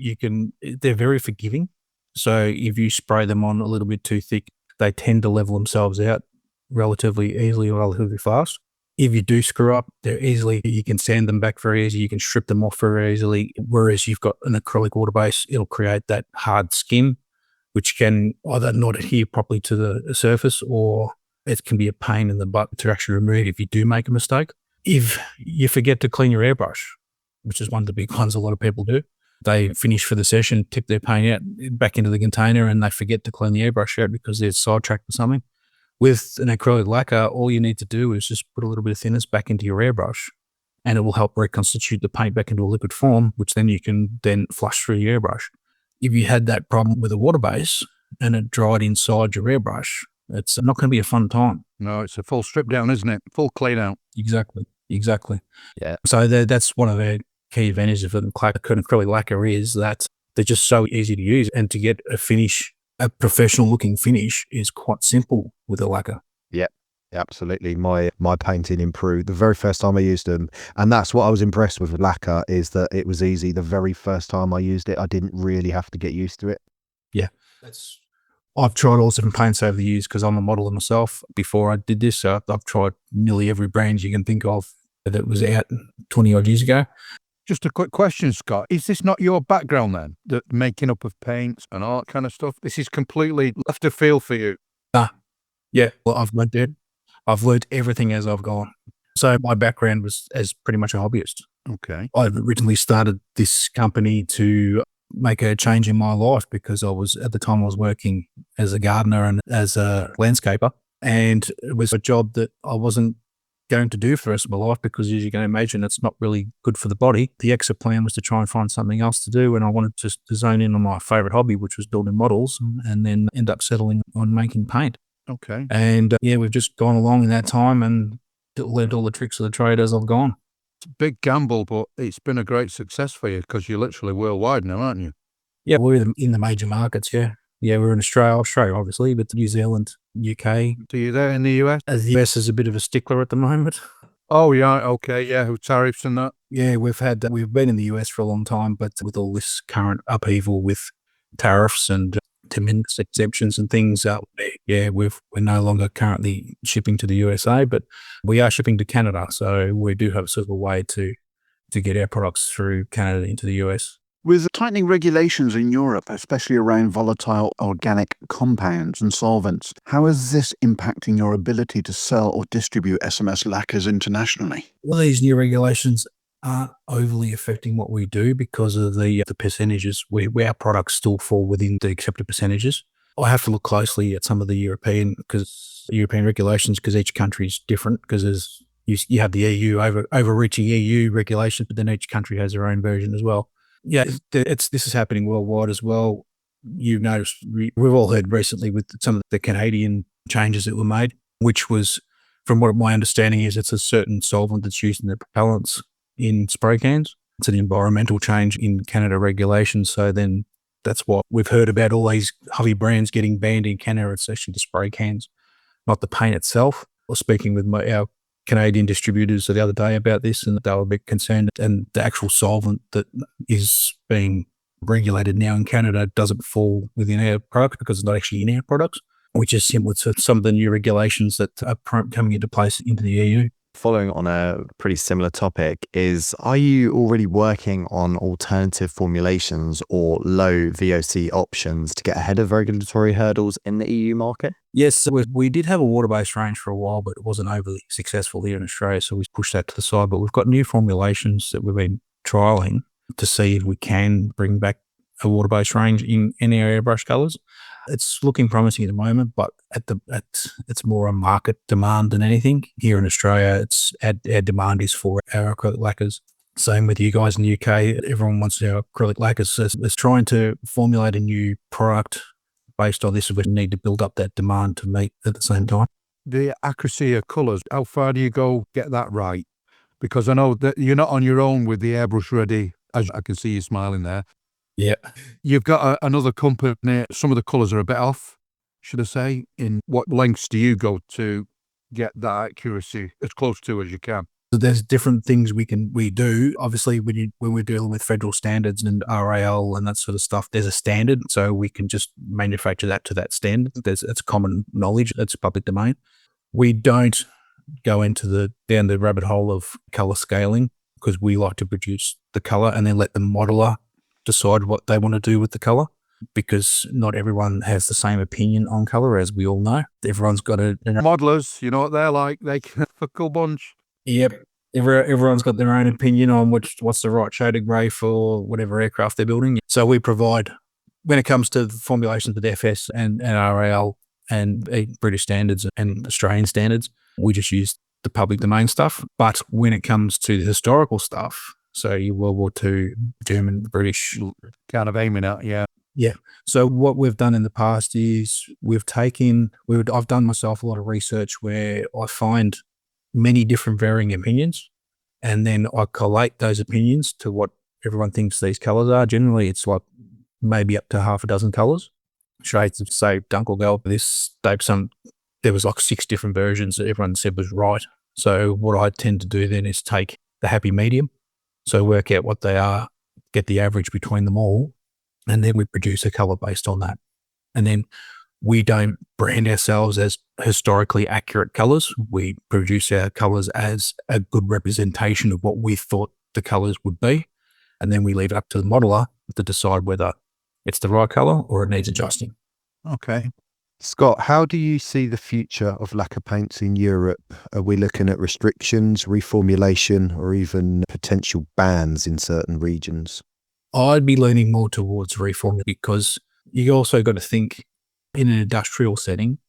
Speaker 10: they're very forgiving. So if you spray them on a little bit too thick, they tend to level themselves out relatively easily or relatively fast. If you do screw up, you can sand them back very easy. You can strip them off very easily. Whereas you've got an acrylic water base, it'll create that hard skin, which can either not adhere properly to the surface, or it can be a pain in the butt to actually remove if you do make a mistake. If you forget to clean your airbrush, which is one of the big ones a lot of people do, they finish for the session, tip their paint out back into the container, and they forget to clean the airbrush out because they're sidetracked or something. With an acrylic lacquer, all you need to do is just put a little bit of thinness back into your airbrush, and it will help reconstitute the paint back into a liquid form, which then you can flush through your airbrush. If you had that problem with a water base and it dried inside your airbrush, it's not going to be a fun time.
Speaker 11: No, it's a full strip down, isn't it? Full clean out.
Speaker 10: Exactly.
Speaker 6: Yeah.
Speaker 10: So that's one of the key advantages of an acrylic lacquer is that they're just so easy to use, and to get a professional looking finish is quite simple with a lacquer.
Speaker 6: Yeah, absolutely. My painting improved the very first time I used them. And that's what I was impressed with lacquer, is that it was easy. The very first time I used it, I didn't really have to get used to it.
Speaker 10: Yeah. I've tried all different paints over the years because I'm a modeler myself. Before I did this, I've tried nearly every brand you can think of that was out 20 odd years ago.
Speaker 11: Just a quick question, Scott. Is this not your background then? The making up of paints and all that kind of stuff? This is completely left of field for you.
Speaker 10: Yeah. Well, I've learned everything as I've gone. So my background was as pretty much a hobbyist.
Speaker 11: Okay.
Speaker 10: I originally started this company to make a change in my life because at the time I was working as a gardener and as a landscaper, and it was a job that I wasn't going to do for the rest of my life because, as you can imagine, it's not really good for the body. The exit plan was to try and find something else to do, and I wanted to zone in on my favorite hobby, which was building models, and then end up settling on making paint.
Speaker 11: Okay.
Speaker 10: And we've just gone along in that time and learned all the tricks of the trade as I've gone.
Speaker 11: It's a big gamble, but it's been a great success for you because you're literally worldwide now, aren't you?
Speaker 10: Yeah, we're in the major markets, yeah. Yeah, we're in Australia obviously, but New Zealand, UK.
Speaker 11: Do you there in the US?
Speaker 10: The US is a bit of a stickler at the moment.
Speaker 11: Oh, yeah, okay, yeah, with tariffs and that.
Speaker 10: Yeah, we've been in the US for a long time, but with all this current upheaval with tariffs and de minimis exemptions and things, we're no longer currently shipping to the USA, but we are shipping to Canada. So we do have sort of a way to get our products through Canada into the US.
Speaker 2: With tightening regulations in Europe, especially around volatile organic compounds and solvents, how is this impacting your ability to sell or distribute SMS lacquers internationally?
Speaker 10: Well, these new regulations aren't overly affecting what we do because of the percentages. Our products still fall within the accepted percentages. I have to look closely at some of the European regulations because each country is different, because you have the EU overreaching EU regulations, but then each country has their own version as well. Yeah, this is happening worldwide as well. You've noticed, we've all heard recently with some of the Canadian changes that were made, which was From what my understanding is, it's a certain solvent that's used in the propellants in spray cans. It's an environmental change in Canada regulations. So then that's what we've heard about all these heavy brands getting banned in Canada. It's actually the spray cans, not the paint itself. I was speaking with our Canadian distributors the other day about this, and they were a bit concerned. And the actual solvent that is being regulated now in Canada doesn't fall within our product because it's not actually in our products, which is similar to some of the new regulations that are coming into place into the EU.
Speaker 7: Following on a pretty similar topic are you already working on alternative formulations or low VOC options to get ahead of regulatory hurdles in the EU market?
Speaker 10: Yes, we did have a water-based range for a while, but it wasn't overly successful here in Australia, so we pushed that to the side. But we've got new formulations that we've been trialling to see if we can bring back a water-based range in our airbrush colours. It's looking promising at the moment, but it's more a market demand than anything. Here in Australia, our demand is for our acrylic lacquers. Same with you guys in the UK. Everyone wants our acrylic lacquers. So it's trying to formulate a new product based on this. We need to build up that demand to meet at the same time.
Speaker 11: The accuracy of colours, how far do you go get that right? Because I know that you're not on your own with the airbrush ready, as I can see you smiling there.
Speaker 10: Yeah.
Speaker 11: You've got another company, some of the colours are a bit off, should I say. In what lengths do you go to get that accuracy as close to as you can?
Speaker 10: So there's different things we do. Obviously, when we're dealing with federal standards and RAL and that sort of stuff, there's a standard, so we can just manufacture that to that standard. It's common knowledge. It's public domain. We don't go down the rabbit hole of colour scaling because we like to produce the colour and then let the modeler decide what they want to do with the colour, because not everyone has the same opinion on colour, as we all know. Everyone's got
Speaker 11: modelers, you know what they're like, they can a cool bunch.
Speaker 10: Yep. Everyone's got their own opinion on what's the right shade of grey for whatever aircraft they're building. So we provide, when it comes to the formulations with FS and RAL and British standards and Australian standards, we just use the public domain stuff. But when it comes to the historical stuff, so your World War II, German, British.
Speaker 11: Kind of aiming at, yeah.
Speaker 10: Yeah. So what we've done in the past is I've done myself a lot of research where I find many different varying opinions, and then I collate those opinions to what everyone thinks these colours are. Generally, it's like maybe up to half a dozen colours. Shades of, say, Dunkel Gold. There was like 6 different versions that everyone said was right. So what I tend to do then is take the happy medium. So work out what they are, get the average between them all, and then we produce a colour based on that. And then we don't brand ourselves as historically accurate colours. We produce our colours as a good representation of what we thought the colours would be. And then we leave it up to the modeler to decide whether it's the right colour or it needs adjusting.
Speaker 11: Okay.
Speaker 7: Scott, how do you see the future of lacquer paints in Europe? Are we looking at restrictions, reformulation, or even potential bans in certain regions?
Speaker 10: I'd be leaning more towards reformulation, because you also got to think in an industrial setting,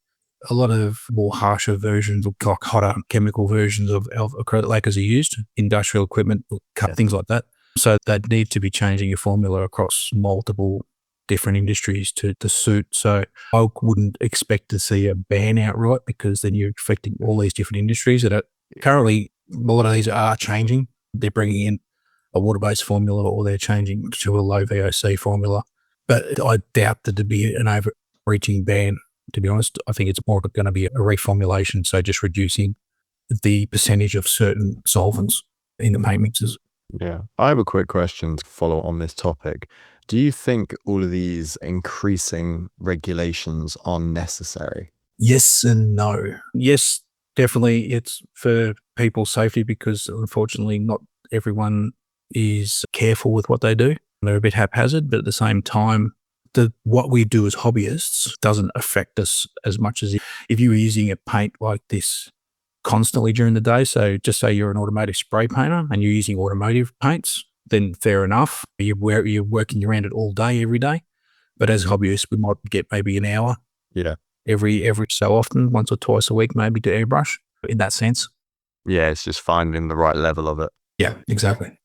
Speaker 10: a lot of more harsher versions, like hotter chemical versions of acrylic lacquers are used, industrial equipment, things like that. So they'd need to be changing your formula across multiple different industries to suit. So I wouldn't expect to see a ban outright, because then you're affecting all these different industries that are currently, a lot of these are changing. They're bringing in a water-based formula, or they're changing to a low VOC formula. But I doubt that there'd be an overreaching ban, to be honest. I think it's more going to be a reformulation, so just reducing the percentage of certain solvents in the paint mixes.
Speaker 7: Yeah. I have a quick question to follow on this topic. Do you think all of these increasing regulations are necessary?
Speaker 10: Yes and no. Yes, definitely it's for people's safety, because unfortunately not everyone is careful with what they do. They're a bit haphazard, but at the same time, what we do as hobbyists doesn't affect us as much as if you were using a paint like this constantly during the day. So just say you're an automotive spray painter and you're using automotive paints, then fair enough. You're working around it all day, every day. But as hobbyists, we might get maybe an hour.
Speaker 7: Yeah.
Speaker 10: Every so often, once or twice a week, maybe, to airbrush in that sense.
Speaker 7: Yeah, it's just finding the right level of it.
Speaker 10: Yeah, exactly.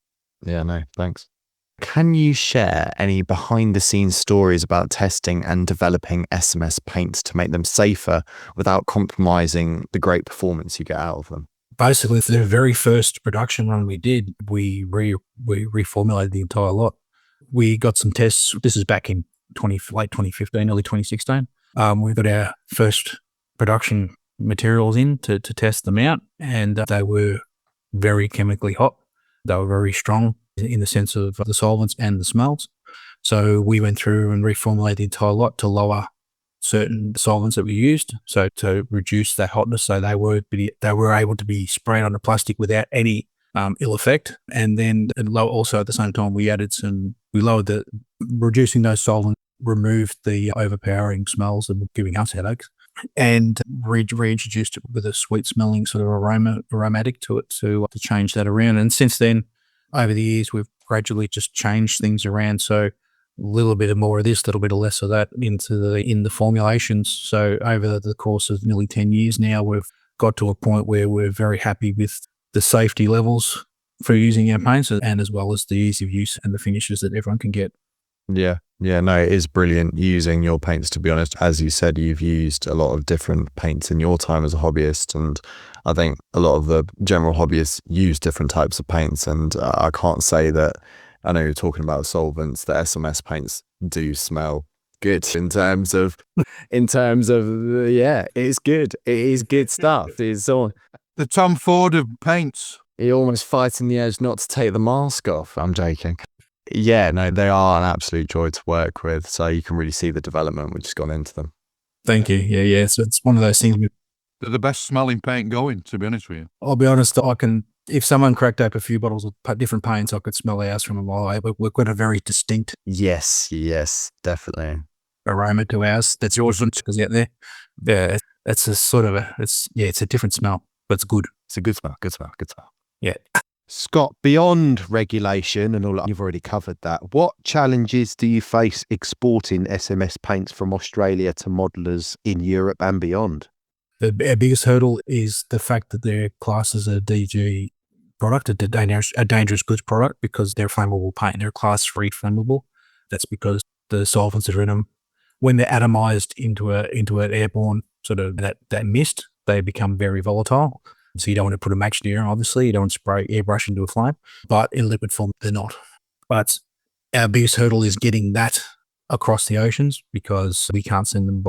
Speaker 7: Yeah, no, thanks. Can you share any behind the scenes stories about testing and developing SMS paints to make them safer without compromising the great performance you get out of them?
Speaker 10: Basically, the very first production run we did, we reformulated the entire lot. We got some tests. This is back in late 2015, early 2016. We got our first production materials in to test them out, and they were very chemically hot. They were very strong in the sense of the solvents and the smells. So we went through and reformulated the entire lot to lower certain solvents that we used, so to reduce that hotness, so they were able to be sprayed on the plastic without any ill effect. And then also at the same time, reducing those solvents removed the overpowering smells that were giving us headaches, and reintroduced it with a sweet smelling sort of aromatic to it to change that around. And since then, over the years, we've gradually just changed things around. So a little bit of more of this, a little bit of less of that in the formulations. So over the course of nearly 10 years now, we've got to a point where we're very happy with the safety levels for using our paints, and as well as the ease of use and the finishes that everyone can get.
Speaker 7: Yeah, no, it is brilliant using your paints, to be honest. As you said, you've used a lot of different paints in your time as a hobbyist, and I think a lot of the general hobbyists use different types of paints, and I can't say that, I know you're talking about solvents, the SMS paints do smell good in terms of yeah, it's good. It is good stuff. It's all
Speaker 11: The Tom Ford of paints.
Speaker 7: You're almost fighting the urge not to take the mask off. I'm joking. Yeah, no, they are an absolute joy to work with. So you can really see the development which has gone into them.
Speaker 10: Thank you. Yeah. So it's one of those things.
Speaker 11: They're the best smelling paint going, to be honest with you.
Speaker 10: I'll be honest, if someone cracked open a few bottles of different paints, I could smell ours from a mile away. But we've got a very distinct
Speaker 7: Yes, definitely.
Speaker 10: aroma to ours. That's yours because out there. Yeah, it's a sort of it's a different smell, but it's good.
Speaker 7: It's a good smell.
Speaker 10: Yeah.
Speaker 6: Scott, beyond regulation and all that, you've already covered that. What challenges do you face exporting SMS paints from Australia to modelers in Europe and beyond?
Speaker 10: Our biggest hurdle is the fact that they're classed as a DG product, a dangerous goods product, because they're flammable paint. They're class 3 flammable. That's because the solvents that are in them, when they're atomized into an airborne sort of that mist, they become very volatile. So you don't want to put a match near them, obviously. You don't want to spray airbrush into a flame. But in liquid form, they're not. But our biggest hurdle is getting that across the oceans, because we can't send them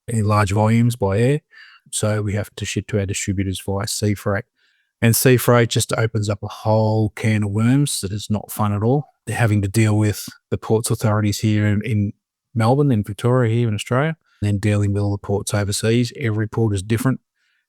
Speaker 10: in large volumes by air. So we have to ship to our distributors via sea freight. And sea freight just opens up a whole can of worms that is not fun at all. They're having to deal with the ports authorities here in Melbourne, in Victoria, here in Australia, and then dealing with all the ports overseas. Every port is different.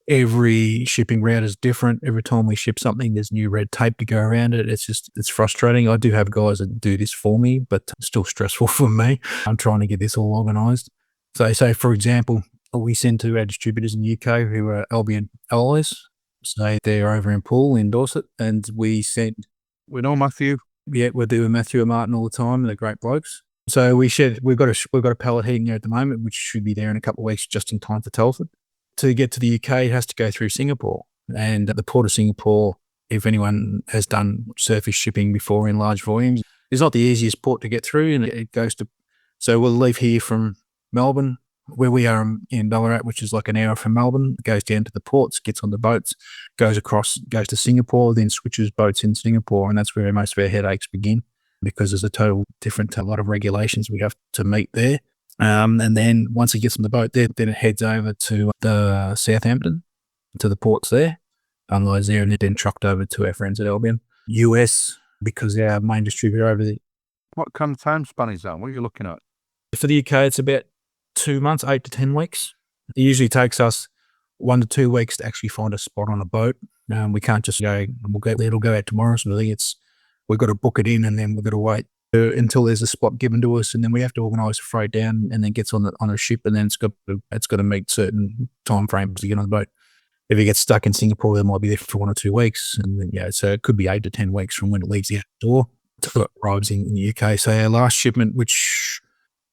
Speaker 10: Every shipping route is different. Every time we ship something, there's new red tape to go around it. It's frustrating. I do have guys that do this for me, but it's still stressful for me. I'm trying to get this all organised. So, for example, we send to our distributors in the UK who are Albion allies. So they're over in Poole in Dorset, and we send.
Speaker 11: We know Matthew.
Speaker 10: Yeah, we're doing Matthew and Martin all the time. They're great blokes. So we've got a pallet heating there at the moment, which should be there in a couple of weeks, just in time for Telford. To get to the UK, it has to go through Singapore. And at the Port of Singapore, if anyone has done surface shipping before in large volumes, it's not the easiest port to get through, and it goes to. So we'll leave here from Melbourne, where we are in Ballarat, which is like an hour from Melbourne. It goes down to the ports, gets on the boats, goes to Singapore, then switches boats in Singapore, and that's where most of our headaches begin, because there's a lot of regulations we have to meet there. And then once it gets on the boat there, then it heads over to the Southampton, to the ports there, unloads there, and then trucked over to our friends at Albion. US, because our main distributor over there.
Speaker 11: What kind of time span is that? What are you looking at?
Speaker 10: For the UK, it's about 2 months, 8 to 10 weeks. It usually takes us 1 to 2 weeks to actually find a spot on a boat. We can't just go, it'll go out tomorrow. So I think we've got to book it in, and then we've got to wait until there's a spot given to us, and then we have to organise a freight down, and then gets on a ship, and then it's got to meet certain time frames to get on the boat. If it gets stuck in Singapore, it might be there for 1 or 2 weeks, and then, so it could be 8 to 10 weeks from when it leaves the door to it arrives in the UK. So our last shipment, which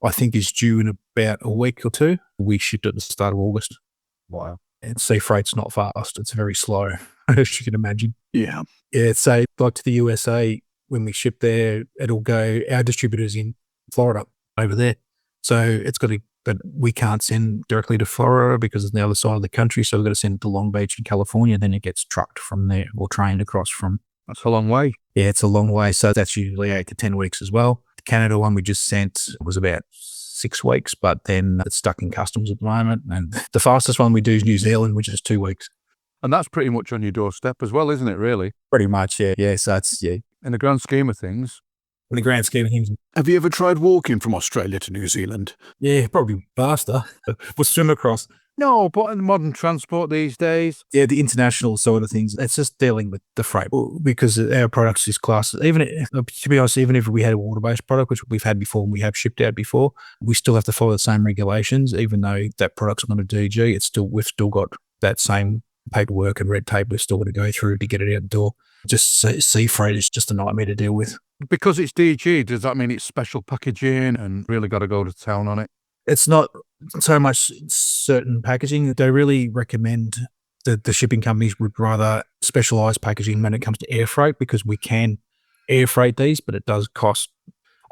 Speaker 10: I think is due in about a week or two, we shipped at the start of August.
Speaker 7: Wow.
Speaker 10: And sea freight's not fast; it's very slow, as you can imagine.
Speaker 11: Yeah.
Speaker 10: Yeah, so like to the USA, when we ship there, it'll go, our distributors in Florida over there. So it's got to, but we can't send directly to Florida because it's the other side of the country. So we've got to send it to Long Beach in California. Then it gets trucked from there or trained across from.
Speaker 11: That's a long way.
Speaker 10: Yeah, it's a long way. So that's usually 8 to 10 weeks as well. The Canada one we just sent was about 6 weeks, but then it's stuck in customs at the moment. And the fastest one we do is New Zealand, which is 2 weeks.
Speaker 11: And that's pretty much on your doorstep as well, isn't it, really?
Speaker 10: Pretty much, yeah. Yeah, so it's, yeah.
Speaker 11: In the grand scheme of things.
Speaker 10: In the grand scheme of things.
Speaker 2: Have you ever tried walking from Australia to New Zealand?
Speaker 10: Yeah, probably faster. We'll swim across.
Speaker 11: No, but in modern transport these days.
Speaker 10: Yeah, the international sort of things. It's just dealing with the freight because our products is classed. Even to be honest, even if we had a water-based product, which we've had before and we have shipped out before, we still have to follow the same regulations. Even though that product's not a DG, we've still got that same paperwork and red tape we're still going to go through to get it out the door. Just sea freight is just a nightmare to deal with.
Speaker 11: Because it's DG, does that mean it's special packaging and really got to go to town on it?
Speaker 10: It's not so much certain packaging. They really recommend that the shipping companies would rather specialised packaging when it comes to air freight, because we can air freight these, but it does cost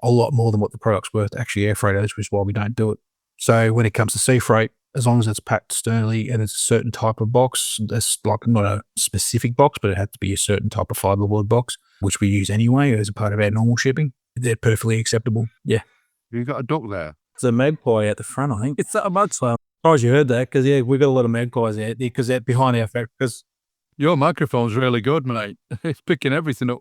Speaker 10: a lot more than what the product's worth to actually air freight those, which is why we don't do it. So when it comes to sea freight, as long as it's packed sternly and it's a certain type of box, that's like not a specific box, but it has to be a certain type of fiberboard box, which we use anyway as a part of our normal shipping. They're perfectly acceptable. Yeah.
Speaker 11: You got a duck there?
Speaker 10: It's a magpie at the front, I think. It's a mudslide. I'm surprised you heard that, because yeah, we've got a lot of magpies out there because they're behind our factory. Because
Speaker 11: your microphone's really good, mate. It's picking everything up.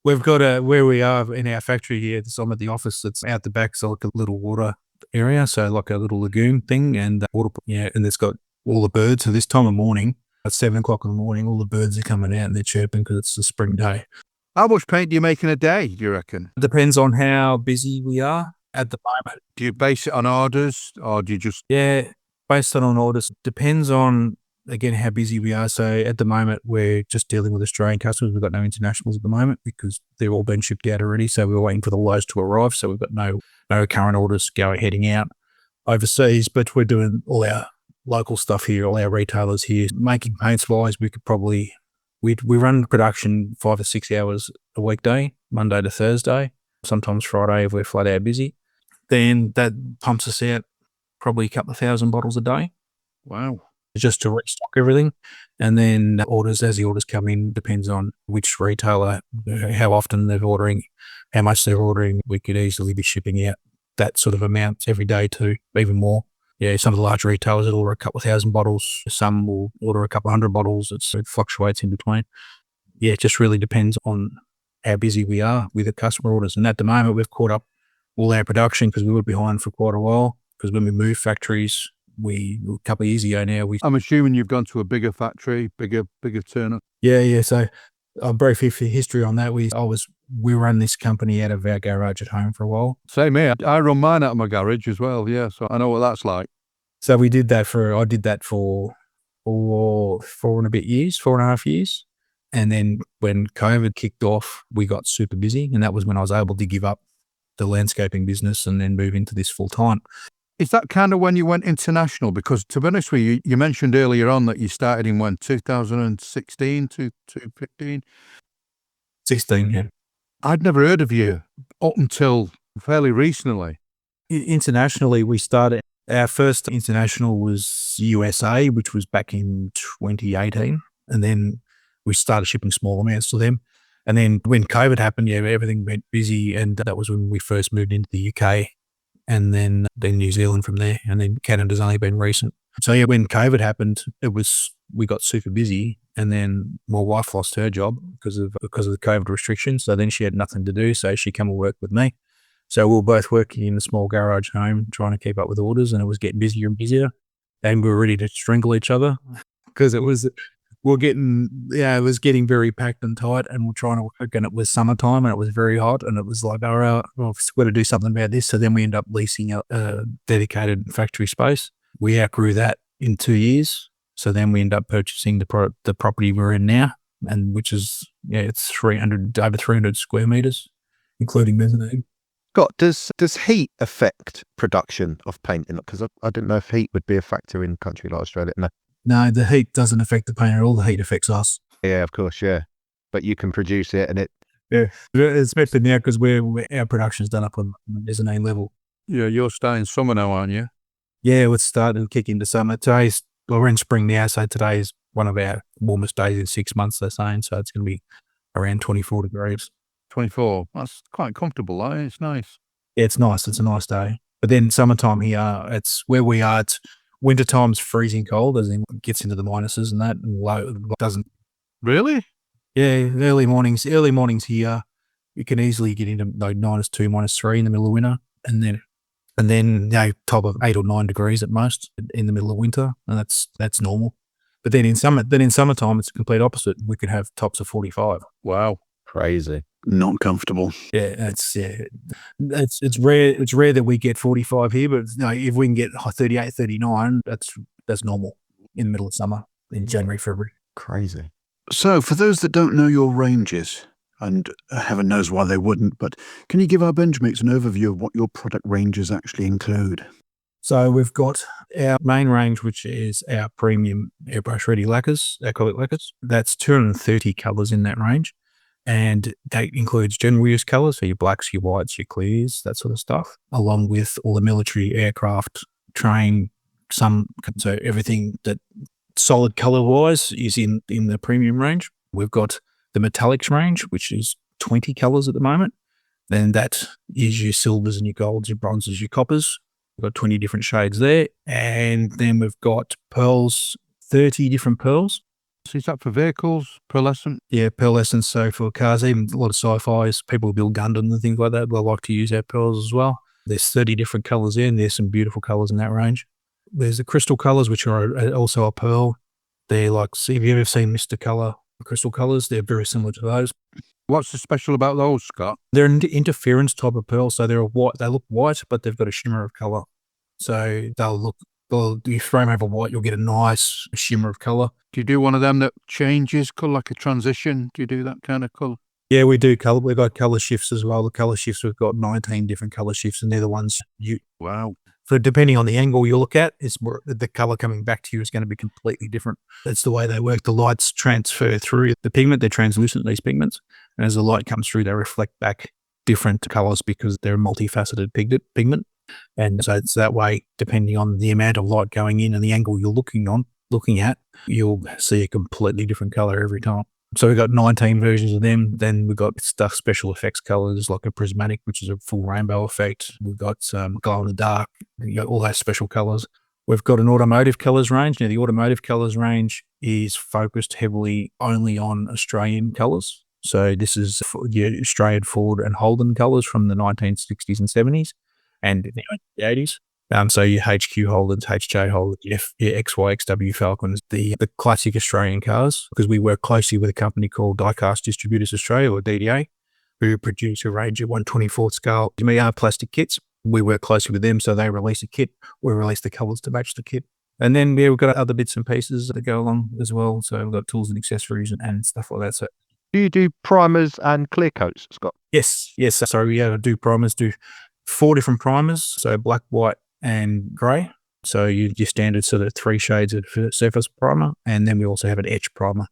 Speaker 10: We've got where we are in our factory here. I'm at the office. It's out the back, so like a little water area, so like a little lagoon thing, and water. Yeah, and it's got all the birds. So this time of morning, at 7 o'clock in the morning, all the birds are coming out and they're chirping because it's a spring day.
Speaker 11: How much paint do you make in a day, do you reckon?
Speaker 10: It depends on how busy we are at the moment.
Speaker 11: Do you base it on orders, or do you just...
Speaker 10: Yeah, based on orders. Depends on, again, how busy we are. So at the moment, we're just dealing with Australian customers. We've got no internationals at the moment because they've all been shipped out already. So we're waiting for the loads to arrive. So we've got no current orders heading out overseas, but we're doing all our local stuff here, all our retailers here. Making paints wise, we could probably... We run production 5 or 6 hours a weekday, Monday to Thursday, sometimes Friday if we're flat out busy. Then that pumps us out probably a couple of 1,000 bottles a day.
Speaker 11: Wow.
Speaker 10: Just to restock everything. And then orders, as the orders come in, depends on which retailer, how often they're ordering, how much they're ordering. We could easily be shipping out that sort of amount every day too, even more. Yeah, some of the large retailers will order a couple of 1,000 bottles. Some will order a couple of 100 bottles. It fluctuates in between. Yeah, it just really depends on how busy we are with the customer orders. And at the moment, we've caught up all our production because we were behind for quite a while. Because when we moved factories, a couple of years ago now.
Speaker 11: I'm assuming you've gone to a bigger factory, bigger turnup.
Speaker 10: Yeah. So a brief history on that. We ran this company out of our garage at home for a while.
Speaker 11: Same here. I run mine out of my garage as well. Yeah, so I know what that's like.
Speaker 10: So I did that for 4.5 years. And then when COVID kicked off, we got super busy. And that was when I was able to give up the landscaping business and then move into this full time.
Speaker 11: Is that kind of when you went international? Because to be honest with you, you mentioned earlier on that you started in 2016 to 2015?
Speaker 10: 16, yeah.
Speaker 11: I'd never heard of you up until fairly recently.
Speaker 10: Internationally, we started, our first international was USA, which was back in 2018. And then we started shipping small amounts to them. And then when COVID happened, yeah, everything went busy. And that was when we first moved into the UK. And then New Zealand from there, and then Canada's only been recent. So yeah, when COVID happened, we got super busy, and then my wife lost her job because of the COVID restrictions. So then she had nothing to do, so she came and worked with me. So we were both working in a small garage home, trying to keep up with orders, and it was getting busier and busier, and we were ready to strangle each other because it was getting very packed and tight, and we're trying to work, and it was summertime and it was very hot, and it was like, all right, well, we've got to do something about this. So then we end up leasing a dedicated factory space. We outgrew that in 2 years. So then we end up purchasing the property we're in now, and which is, it's over 300 square meters, including mezzanine.
Speaker 7: Scott, does heat affect production of paint? Because I didn't know if heat would be a factor in a country like Australia.
Speaker 10: No, the heat doesn't affect the paint at all. The heat affects us.
Speaker 7: Yeah, of course, yeah. But you can produce it, and
Speaker 10: Yeah, especially now because our production's done up on mezzanine level.
Speaker 11: Yeah, you're staying summer now, aren't you?
Speaker 10: Yeah, it's starting to kick into summer. We're in spring now, so today is one of our warmest days in 6 months, they're saying. So it's going to be around 24 degrees.
Speaker 11: 24. That's quite comfortable, though. It's nice.
Speaker 10: Yeah, it's nice. It's a nice day. But then summertime here, it's where we are. It's wintertime's freezing cold, as in it gets into the minuses and that, and low doesn't.
Speaker 11: Really?
Speaker 10: Yeah, early mornings here, you can easily get into like -2, -3 in the middle of winter, and then top of 8 or 9 degrees at most in the middle of winter, and that's normal. But then in summertime, it's the complete opposite. We could have tops of 45.
Speaker 11: Wow.
Speaker 7: Crazy.
Speaker 2: Not comfortable.
Speaker 10: Yeah, it's rare. It's rare that we get 45 here, but if we can get 38, 39, that's normal in the middle of summer in January, February.
Speaker 7: Crazy.
Speaker 2: So, for those that don't know your ranges, and heaven knows why they wouldn't, but can you give our BenchMates an overview of what your product ranges actually include?
Speaker 10: So we've got our main range, which is our premium airbrush ready lacquers, acrylic lacquers. That's 230 colours in that range. And that includes general use colours, so your blacks, your whites, your clears, that sort of stuff, along with all the military aircraft, train, so everything that solid colour-wise is in the premium range. We've got the metallics range, which is 20 colours at the moment. Then that is your silvers and your golds, your bronzes, your coppers. We've got 20 different shades there. And then we've got pearls, 30 different pearls.
Speaker 11: So is that for vehicles, pearlescent?
Speaker 10: Yeah, pearlescent. So for cars, even a lot of sci-fis, people who build Gundam and things like that, they'll like to use our pearls as well. There's 30 different colours there, and there's some beautiful colours in that range. There's the crystal colours, which are also a pearl. They're like, see, have you ever seen Mr. Colour crystal colours? They're very similar to those.
Speaker 11: What's so special about those, Scott?
Speaker 10: They're an interference type of pearl, so they're white. They look white, but they've got a shimmer of colour. So you throw them over white, you'll get a nice shimmer of colour.
Speaker 11: Do you do one of them that changes colour, like a transition? Do you do that kind of colour?
Speaker 10: Yeah, we do colour. We've got colour shifts as well. The colour shifts, we've got 19 different colour shifts, and they're the ones
Speaker 11: Wow.
Speaker 10: So depending on the angle you look at, the colour coming back to you is going to be completely different. That's the way they work. The lights transfer through the pigment. They're translucent, these pigments. And as the light comes through, they reflect back different colours because they're a multifaceted pigment. And so it's that way, depending on the amount of light going in and the angle you're looking at, you'll see a completely different colour every time. So we've got 19 versions of them. Then we've got special effects colours like a prismatic, which is a full rainbow effect. We've got some glow in the dark, all those special colours. We've got an automotive colours range. Now, the automotive colours range is focused heavily only on Australian colours. So this is your Australian Ford and Holden colours from the 1960s and 70s and the 80s. So your HQ Holdens, HJ Holdens, your XY, XW Falcons, the classic Australian cars, because we work closely with a company called Diecast Distributors Australia, or DDA, who produce a range of 1/24 scale plastic kits. We work closely with them, so they release a kit. We release the colours to match the kit. And then we've got other bits and pieces that go along as well. So we've got tools and accessories and stuff like that. So
Speaker 6: Do you do primers and clear coats, Scott?
Speaker 10: Yes. So we do primers, do 4 different primers. So black, white, and grey. So your standard sort of 3 shades of surface primer. And then we also have an etch primer.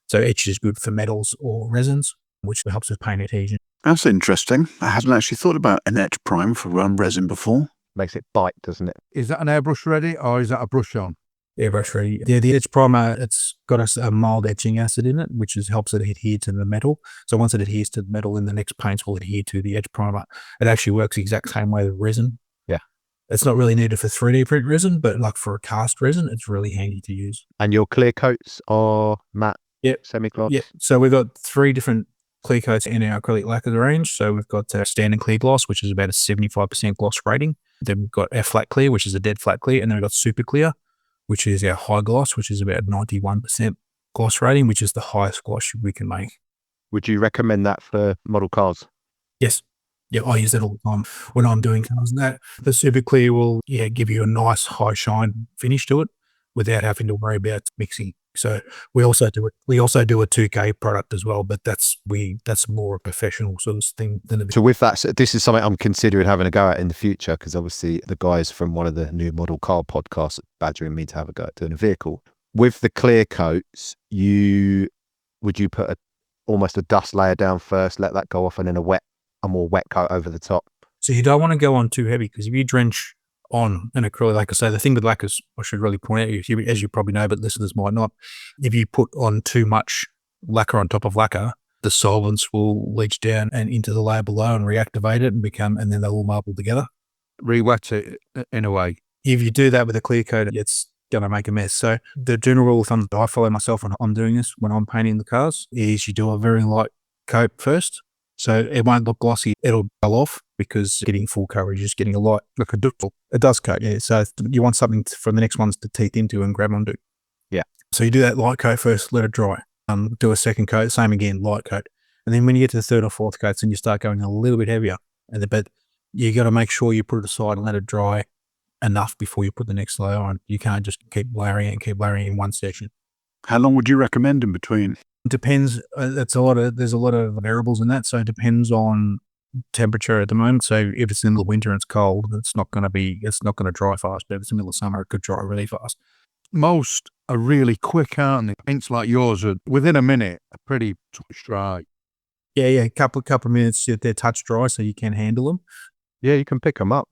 Speaker 10: So etch is good for metals or resins, which helps with paint adhesion.
Speaker 2: That's interesting. I hadn't actually thought about an etch prime for resin before.
Speaker 6: Makes it bite, doesn't it?
Speaker 11: Is that an airbrush ready or is that a brush on?
Speaker 10: Airbrush ready. Yeah, the etch primer, it's got a mild etching acid in it, which helps it adhere to the metal. So once it adheres to the metal, then the next paints will adhere to the etch primer. It actually works the exact same way with resin.
Speaker 6: Yeah.
Speaker 10: It's not really needed for 3D print resin, but like for a cast resin, it's really handy to use.
Speaker 6: And your clear coats are matte,
Speaker 10: Yep.
Speaker 6: semi-gloss?
Speaker 10: Yeah. So we've got 3 different clear coats in our acrylic lacquer range. So we've got standard clear gloss, which is about a 75% gloss rating. Then we've got our flat clear, which is a dead flat clear. And then we've got super clear, which is our high gloss, which is about 91% gloss rating, which is the highest gloss we can make.
Speaker 6: Would you recommend that for model cars?
Speaker 10: Yes. Yeah, I use that all the time when I'm doing cars and that. The super clear will give you a nice high shine finish to it without having to worry about mixing. So we also do a 2K product as well, but that's more a professional sort of thing than a.
Speaker 6: So with that, this is something I'm considering having a go at in the future, because obviously the guys from one of the new model car podcasts are badgering me to have a go at doing a vehicle. With the clear coats, would you put almost a dust layer down first, let that go off, and then a more wet coat over the top.
Speaker 10: So you don't want to go on too heavy, because if you drench on an acrylic, like I say, the thing with lacquers, I should really point out, as you probably know, but listeners might not, if you put on too much lacquer on top of lacquer, the solvents will leach down and into the layer below and reactivate it and then they'll all marble together.
Speaker 11: Re-wet it in a way.
Speaker 10: If you do that with a clear coat, it's going to make a mess. So the general rule of thumb that I follow myself when I'm doing this, when I'm painting the cars, is you do a very light coat first. So it won't look glossy. It'll dull off because getting full coverage is getting a light, like a dust coat. Yeah. So you want something for the next ones to teeth into and grab onto.
Speaker 6: Yeah.
Speaker 10: So you do that light coat first, let it dry. Do a second coat, same again, light coat. And then when you get to the third or fourth coats, then you start going a little bit heavier. But you got to make sure you put it aside and let it dry enough before you put the next layer on. You can't just keep layering it and keep layering it in one section.
Speaker 2: How long would you recommend in between?
Speaker 10: Depends. There's a lot of variables in that. So it depends on temperature at the moment. So if it's in the winter and it's cold, it's not going to dry fast. But if it's in the middle of summer, it could dry really fast.
Speaker 11: Most are really quick, aren't they? Paints like yours are within a minute, are pretty touch dry.
Speaker 10: Yeah. Couple of minutes, they're touch dry, so you can handle them.
Speaker 6: Yeah, you can pick them up.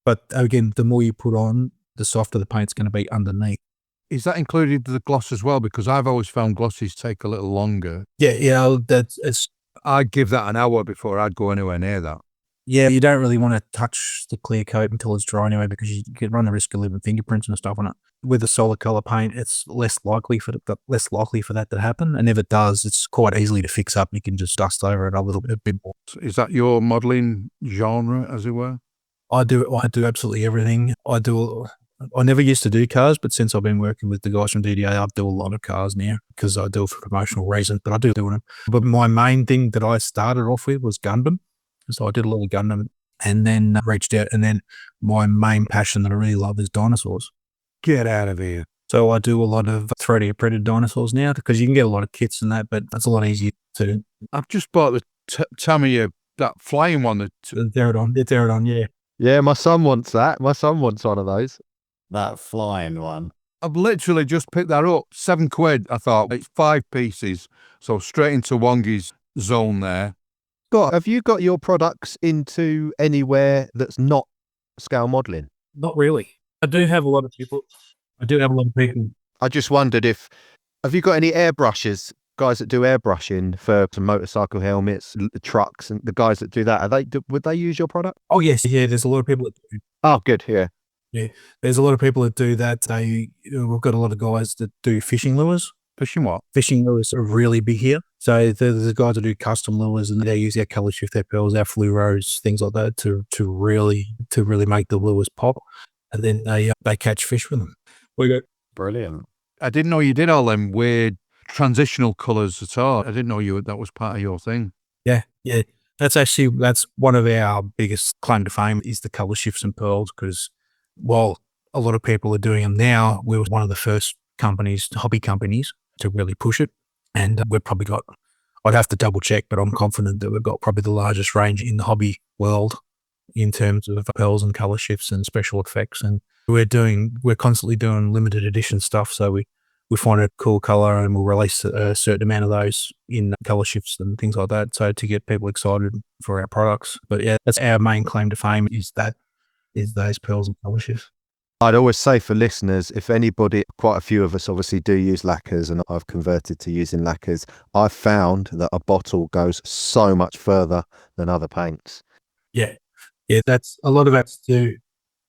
Speaker 10: But again, the more you put on, the softer the paint's going to be underneath.
Speaker 11: Is that included the gloss as well? Because I've always found glosses take a little longer.
Speaker 10: Yeah,
Speaker 11: I'd give that an hour before I'd go anywhere near that.
Speaker 10: Yeah, you don't really want to touch the clear coat until it's dry anyway, because you could run the risk of leaving fingerprints and stuff on it. With a solid color paint, it's less likely for that to happen. And if it does, it's quite easily to fix up. You can just dust over it a bit more.
Speaker 11: Is that your modelling genre, as it were?
Speaker 10: I do absolutely everything. I never used to do cars, but since I've been working with the guys from DDA, I do a lot of cars now because I do it for promotional reasons, but I do them. But my main thing that I started off with was Gundam. So I did a lot of Gundam and then reached out. And then my main passion that I really love is dinosaurs.
Speaker 11: Get out of here.
Speaker 10: So I do a lot of 3D printed dinosaurs now because you can get a lot of kits and that, but it's a lot easier to.
Speaker 11: I've just bought the Tamiya, that flying one. The
Speaker 10: Pterodon, yeah.
Speaker 6: Yeah, my son wants that. My son wants one of those.
Speaker 7: That flying one.
Speaker 11: I've literally just picked that up. £7. I thought it's 5 pieces. So straight into Wongi's zone there.
Speaker 6: Scott, have you got your products into anywhere that's not scale modelling?
Speaker 10: Not really. I do have a lot of people.
Speaker 6: I just wondered have you got any airbrushes, guys that do airbrushing for some motorcycle helmets, trucks, and the guys that do that, would they use your product?
Speaker 10: Oh, yes. Yeah, there's a lot of people that do.
Speaker 6: Oh, good. Yeah.
Speaker 10: Yeah, there's a lot of people that do that. We've got a lot of guys that do fishing lures.
Speaker 11: Fishing what?
Speaker 10: Fishing lures are really big here. So there's the guys that do custom lures, and they use our color shift, their pearls, our fluoros, things like that to really make the lures pop. And then they catch fish with them.
Speaker 7: Brilliant.
Speaker 11: I didn't know you did all them weird transitional colours at all. I didn't know that was part of your thing.
Speaker 10: Yeah. That's one of our biggest claim to fame is the color shifts and pearls, because while a lot of people are doing them now, we were one of the first hobby companies to really push it. And we've probably got, I'd have to double check, but I'm confident that we've got probably the largest range in the hobby world in terms of pearls and color shifts and special effects. And we're constantly doing limited edition stuff. So we find a cool color and we'll release a certain amount of those in color shifts and things like that. So to get people excited for our products. But yeah, that's our main claim to fame is those pearls and color shifts.
Speaker 6: I'd always say for listeners, if anybody, quite a few of us obviously do use lacquers, and I've converted to using lacquers, I've found that a bottle goes so much further than other paints.
Speaker 10: Yeah, that's a lot of that's to.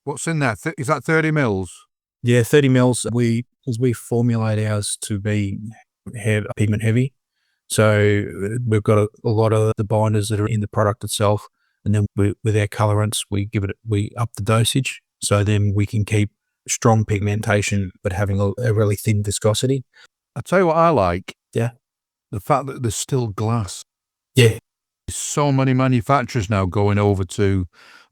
Speaker 11: What's in there? Is that 30 mils?
Speaker 10: Yeah, 30 mils. Because we formulate ours to be pigment heavy. So we've got a lot of the binders that are in the product itself. And then with our colorants, we up the dosage. So then we can keep strong pigmentation, but having a really thin viscosity.
Speaker 11: I'll tell you what I like.
Speaker 10: Yeah.
Speaker 11: The fact that there's still glass.
Speaker 10: Yeah.
Speaker 11: There's so many manufacturers now going over to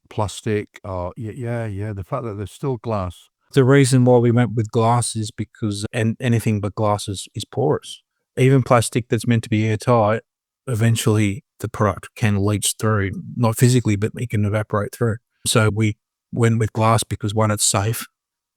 Speaker 11: plastic. The fact that there's still glass.
Speaker 10: The reason why we went with glass is because anything but glass is porous. Even plastic that's meant to be airtight, eventually the product can leach through, not physically, but it can evaporate through. So we went with glass because, one, it's safe.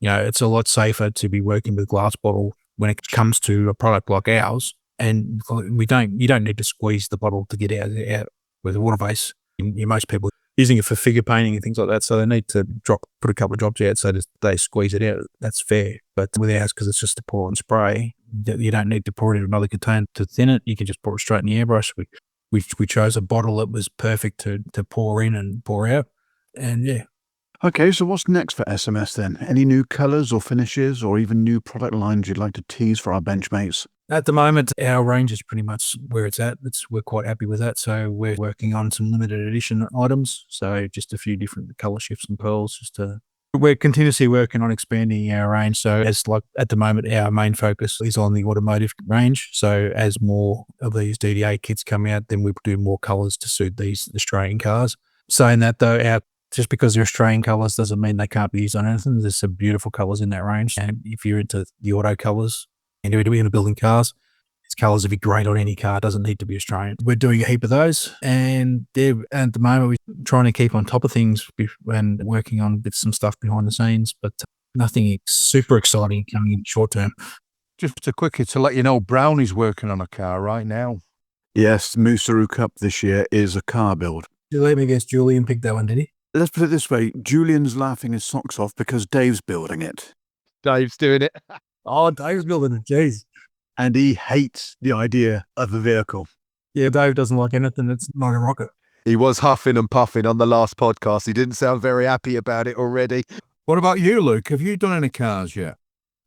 Speaker 10: It's a lot safer to be working with glass bottle when it comes to a product like ours And you don't need to squeeze the bottle to get out with a water base. Most people are using it for figure painting and things like that, so they need to put a couple of drops out so that they squeeze it out. That's fair. But with ours, because it's just a pour and spray, you don't need to pour it in another container to thin it. You can just pour it straight in the airbrush. We chose a bottle that was perfect to pour in and pour out. And yeah.
Speaker 2: Okay, so what's next for SMS then? Any new colours or finishes or even new product lines you'd like to tease for our benchmates?
Speaker 10: At the moment, our range is pretty much where it's at. We're quite happy with that. So we're working on some limited edition items. So just a few different colour shifts and pearls. We're continuously working on expanding our range. So at the moment, our main focus is on the automotive range. So as more of these DDA kits come out, then we'll do more colours to suit these Australian cars. Saying that though, just because they're Australian colours doesn't mean they can't be used on anything. There's some beautiful colours in that range. And if you're into the auto colours and you're into building cars, these colours would be great on any car. It doesn't need to be Australian. We're doing a heap of those. And at the moment, we're trying to keep on top of things and working on some stuff behind the scenes, but nothing super exciting coming in short term.
Speaker 11: Just a quickie to let you know, Brownie's working on a car right now.
Speaker 2: Yes, Musaru Cup this year is a car build.
Speaker 10: You let me guess, Julian picked that one, did he?
Speaker 2: Let's put it this way, Julian's laughing his socks off because Dave's building it.
Speaker 11: Dave's doing it.
Speaker 10: Oh, Dave's building it, jeez.
Speaker 2: And he hates the idea of a vehicle.
Speaker 10: Yeah, Dave doesn't like anything that's not a rocket.
Speaker 7: He was huffing and puffing on the last podcast. He didn't sound very happy about it already.
Speaker 11: What about you, Luke? Have you done any cars yet?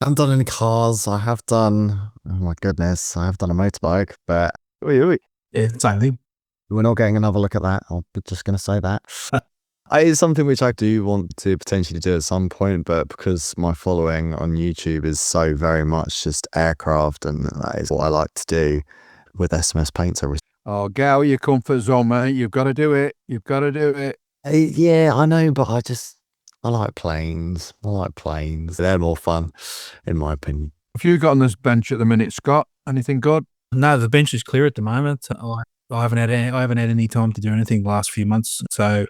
Speaker 7: I haven't done any cars. I have done, oh my goodness, I have done a motorbike, but
Speaker 10: Yeah, same thing.
Speaker 7: we're not getting another look at that. I'm just going to say that. It's something which I do want to potentially do at some point, but because my following on YouTube is so very much just aircraft, and that is what I like to do with SMS paints.
Speaker 11: Oh, get out of your comfort zone, mate. You've got to do it. You've got to do it.
Speaker 7: Yeah, I know, but I like planes. They're more fun, in my opinion.
Speaker 11: Have you got on this bench at the minute, Scott? Anything good?
Speaker 10: No, the bench is clear at the moment. I haven't had any time to do anything the last few months. So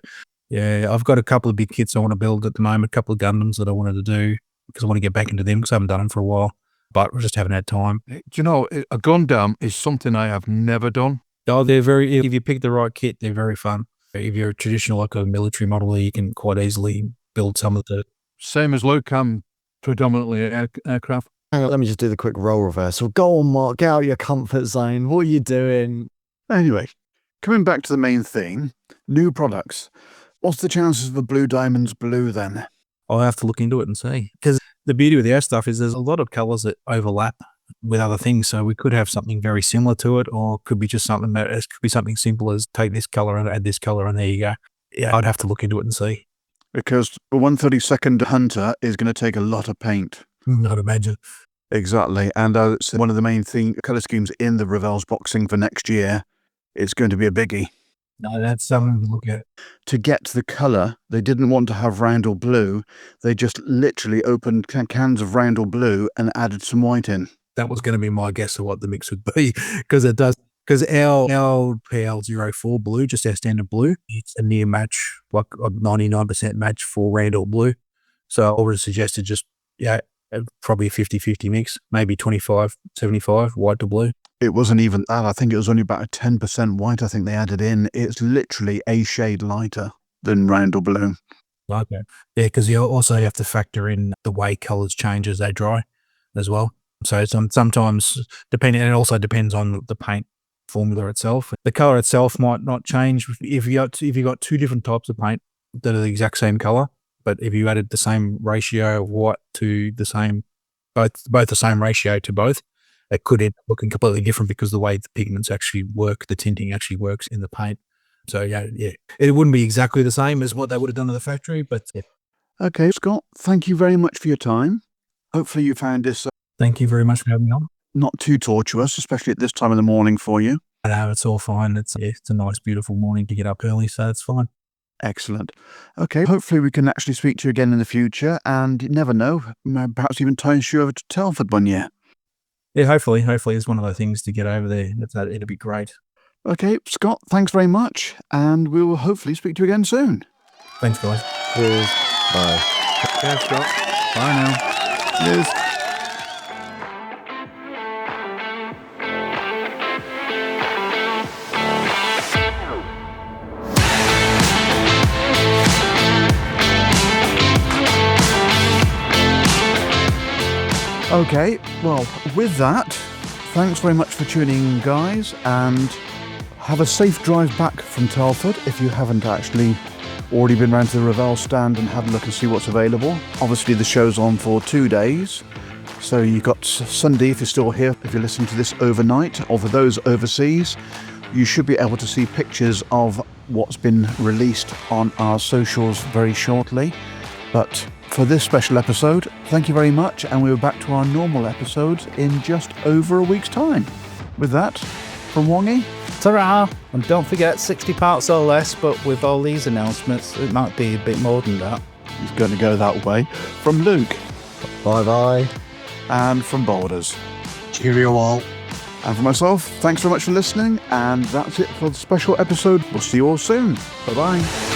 Speaker 10: yeah, I've got a couple of big kits I want to build at the moment, a couple of Gundams that I wanted to do because I want to get back into them because I haven't done them for a while, but I just haven't had time.
Speaker 11: Do you know, a Gundam is something I have never done.
Speaker 10: Oh, if you pick the right kit, they're very fun. If you're a traditional, like a military modeler, you can quite easily build some of the...
Speaker 11: Same as Luke, I'm predominantly aircraft.
Speaker 7: Hang on, let me just do the quick role reversal. Go on, Mark, get out of your comfort zone. What are you doing?
Speaker 2: Anyway, coming back to the main theme, new products. What's the chances of a Blue Diamonds blue then?
Speaker 10: I'll have to look into it and see. Because the beauty with our stuff is there's a lot of colours that overlap with other things. So we could have something very similar to it, or it could be just something that it could be something simple as take this colour and add this colour and there you go. Yeah, I'd have to look into it and see.
Speaker 2: Because the 132nd Hunter is going to take a lot of paint.
Speaker 10: I'd imagine.
Speaker 2: Exactly. And it's one of the main colour schemes in the Revell's boxing for next year. It's going to be a biggie.
Speaker 10: No, that's something to look at.
Speaker 2: To get the colour, they didn't want to have Roundel Blue. They just literally opened cans of Roundel Blue and added some white in.
Speaker 10: That was going to be my guess of what the mix would be, because it does. Because our PL04 blue, just our standard blue, it's a near match, like a 99% match for Roundel Blue. So I would have suggested just, probably a 50-50 mix, maybe 25-75 white to blue.
Speaker 2: It wasn't even that. I think it was only about a 10% white I think they added in. It's literally a shade lighter than Roundel Blue.
Speaker 10: Okay. Yeah, because you also have to factor in the way colours change as they dry as well. So sometimes, and it also depends on the paint formula itself. The colour itself might not change if you got two different types of paint that are the exact same colour, but if you added the same ratio of white to the same, both the same ratio to both, it could end up looking completely different because the way the pigments actually work, the tinting actually works in the paint. So yeah, it wouldn't be exactly the same as what they would have done in the factory, but yeah.
Speaker 2: Okay, Scott, thank you very much for your time. Hopefully you found this
Speaker 10: Thank you very much for having me on.
Speaker 2: Not too tortuous, especially at this time of the morning for you.
Speaker 10: I know, it's all fine. It's a nice, beautiful morning to get up early, so it's fine.
Speaker 2: Excellent. Okay, hopefully we can actually speak to you again in the future, and you never know, perhaps even entice you over to Telford one year.
Speaker 10: Yeah, hopefully it's one of those things to get over there. It'll be great.
Speaker 2: Okay, Scott, thanks very much, and we will hopefully speak to you again soon.
Speaker 10: Thanks, guys.
Speaker 7: Cheers. Bye.
Speaker 11: Yeah, Scott. Bye now.
Speaker 2: Cheers. Okay, well, with that, thanks very much for tuning in, guys, and have a safe drive back from Telford if you haven't actually already been round to the Revell stand and had a look and see what's available. Obviously, the show's on for 2 days, so you've got Sunday if you're still here, if you're listening to this overnight, or for those overseas, you should be able to see pictures of what's been released on our socials very shortly. But for this special episode, thank you very much, and we're back to our normal episodes in just over a week's time. With that, from Wongy,
Speaker 3: Ta-ra! And don't forget, 60 parts or less, but with all these announcements, it might be a bit more than that.
Speaker 2: it's going to go that way. From Luke,
Speaker 7: Bye-bye.
Speaker 2: and from Boulders.
Speaker 6: Cheerio all.
Speaker 2: And for myself, thanks very much for listening, and that's it for the special episode. We'll see you all soon. Bye-bye.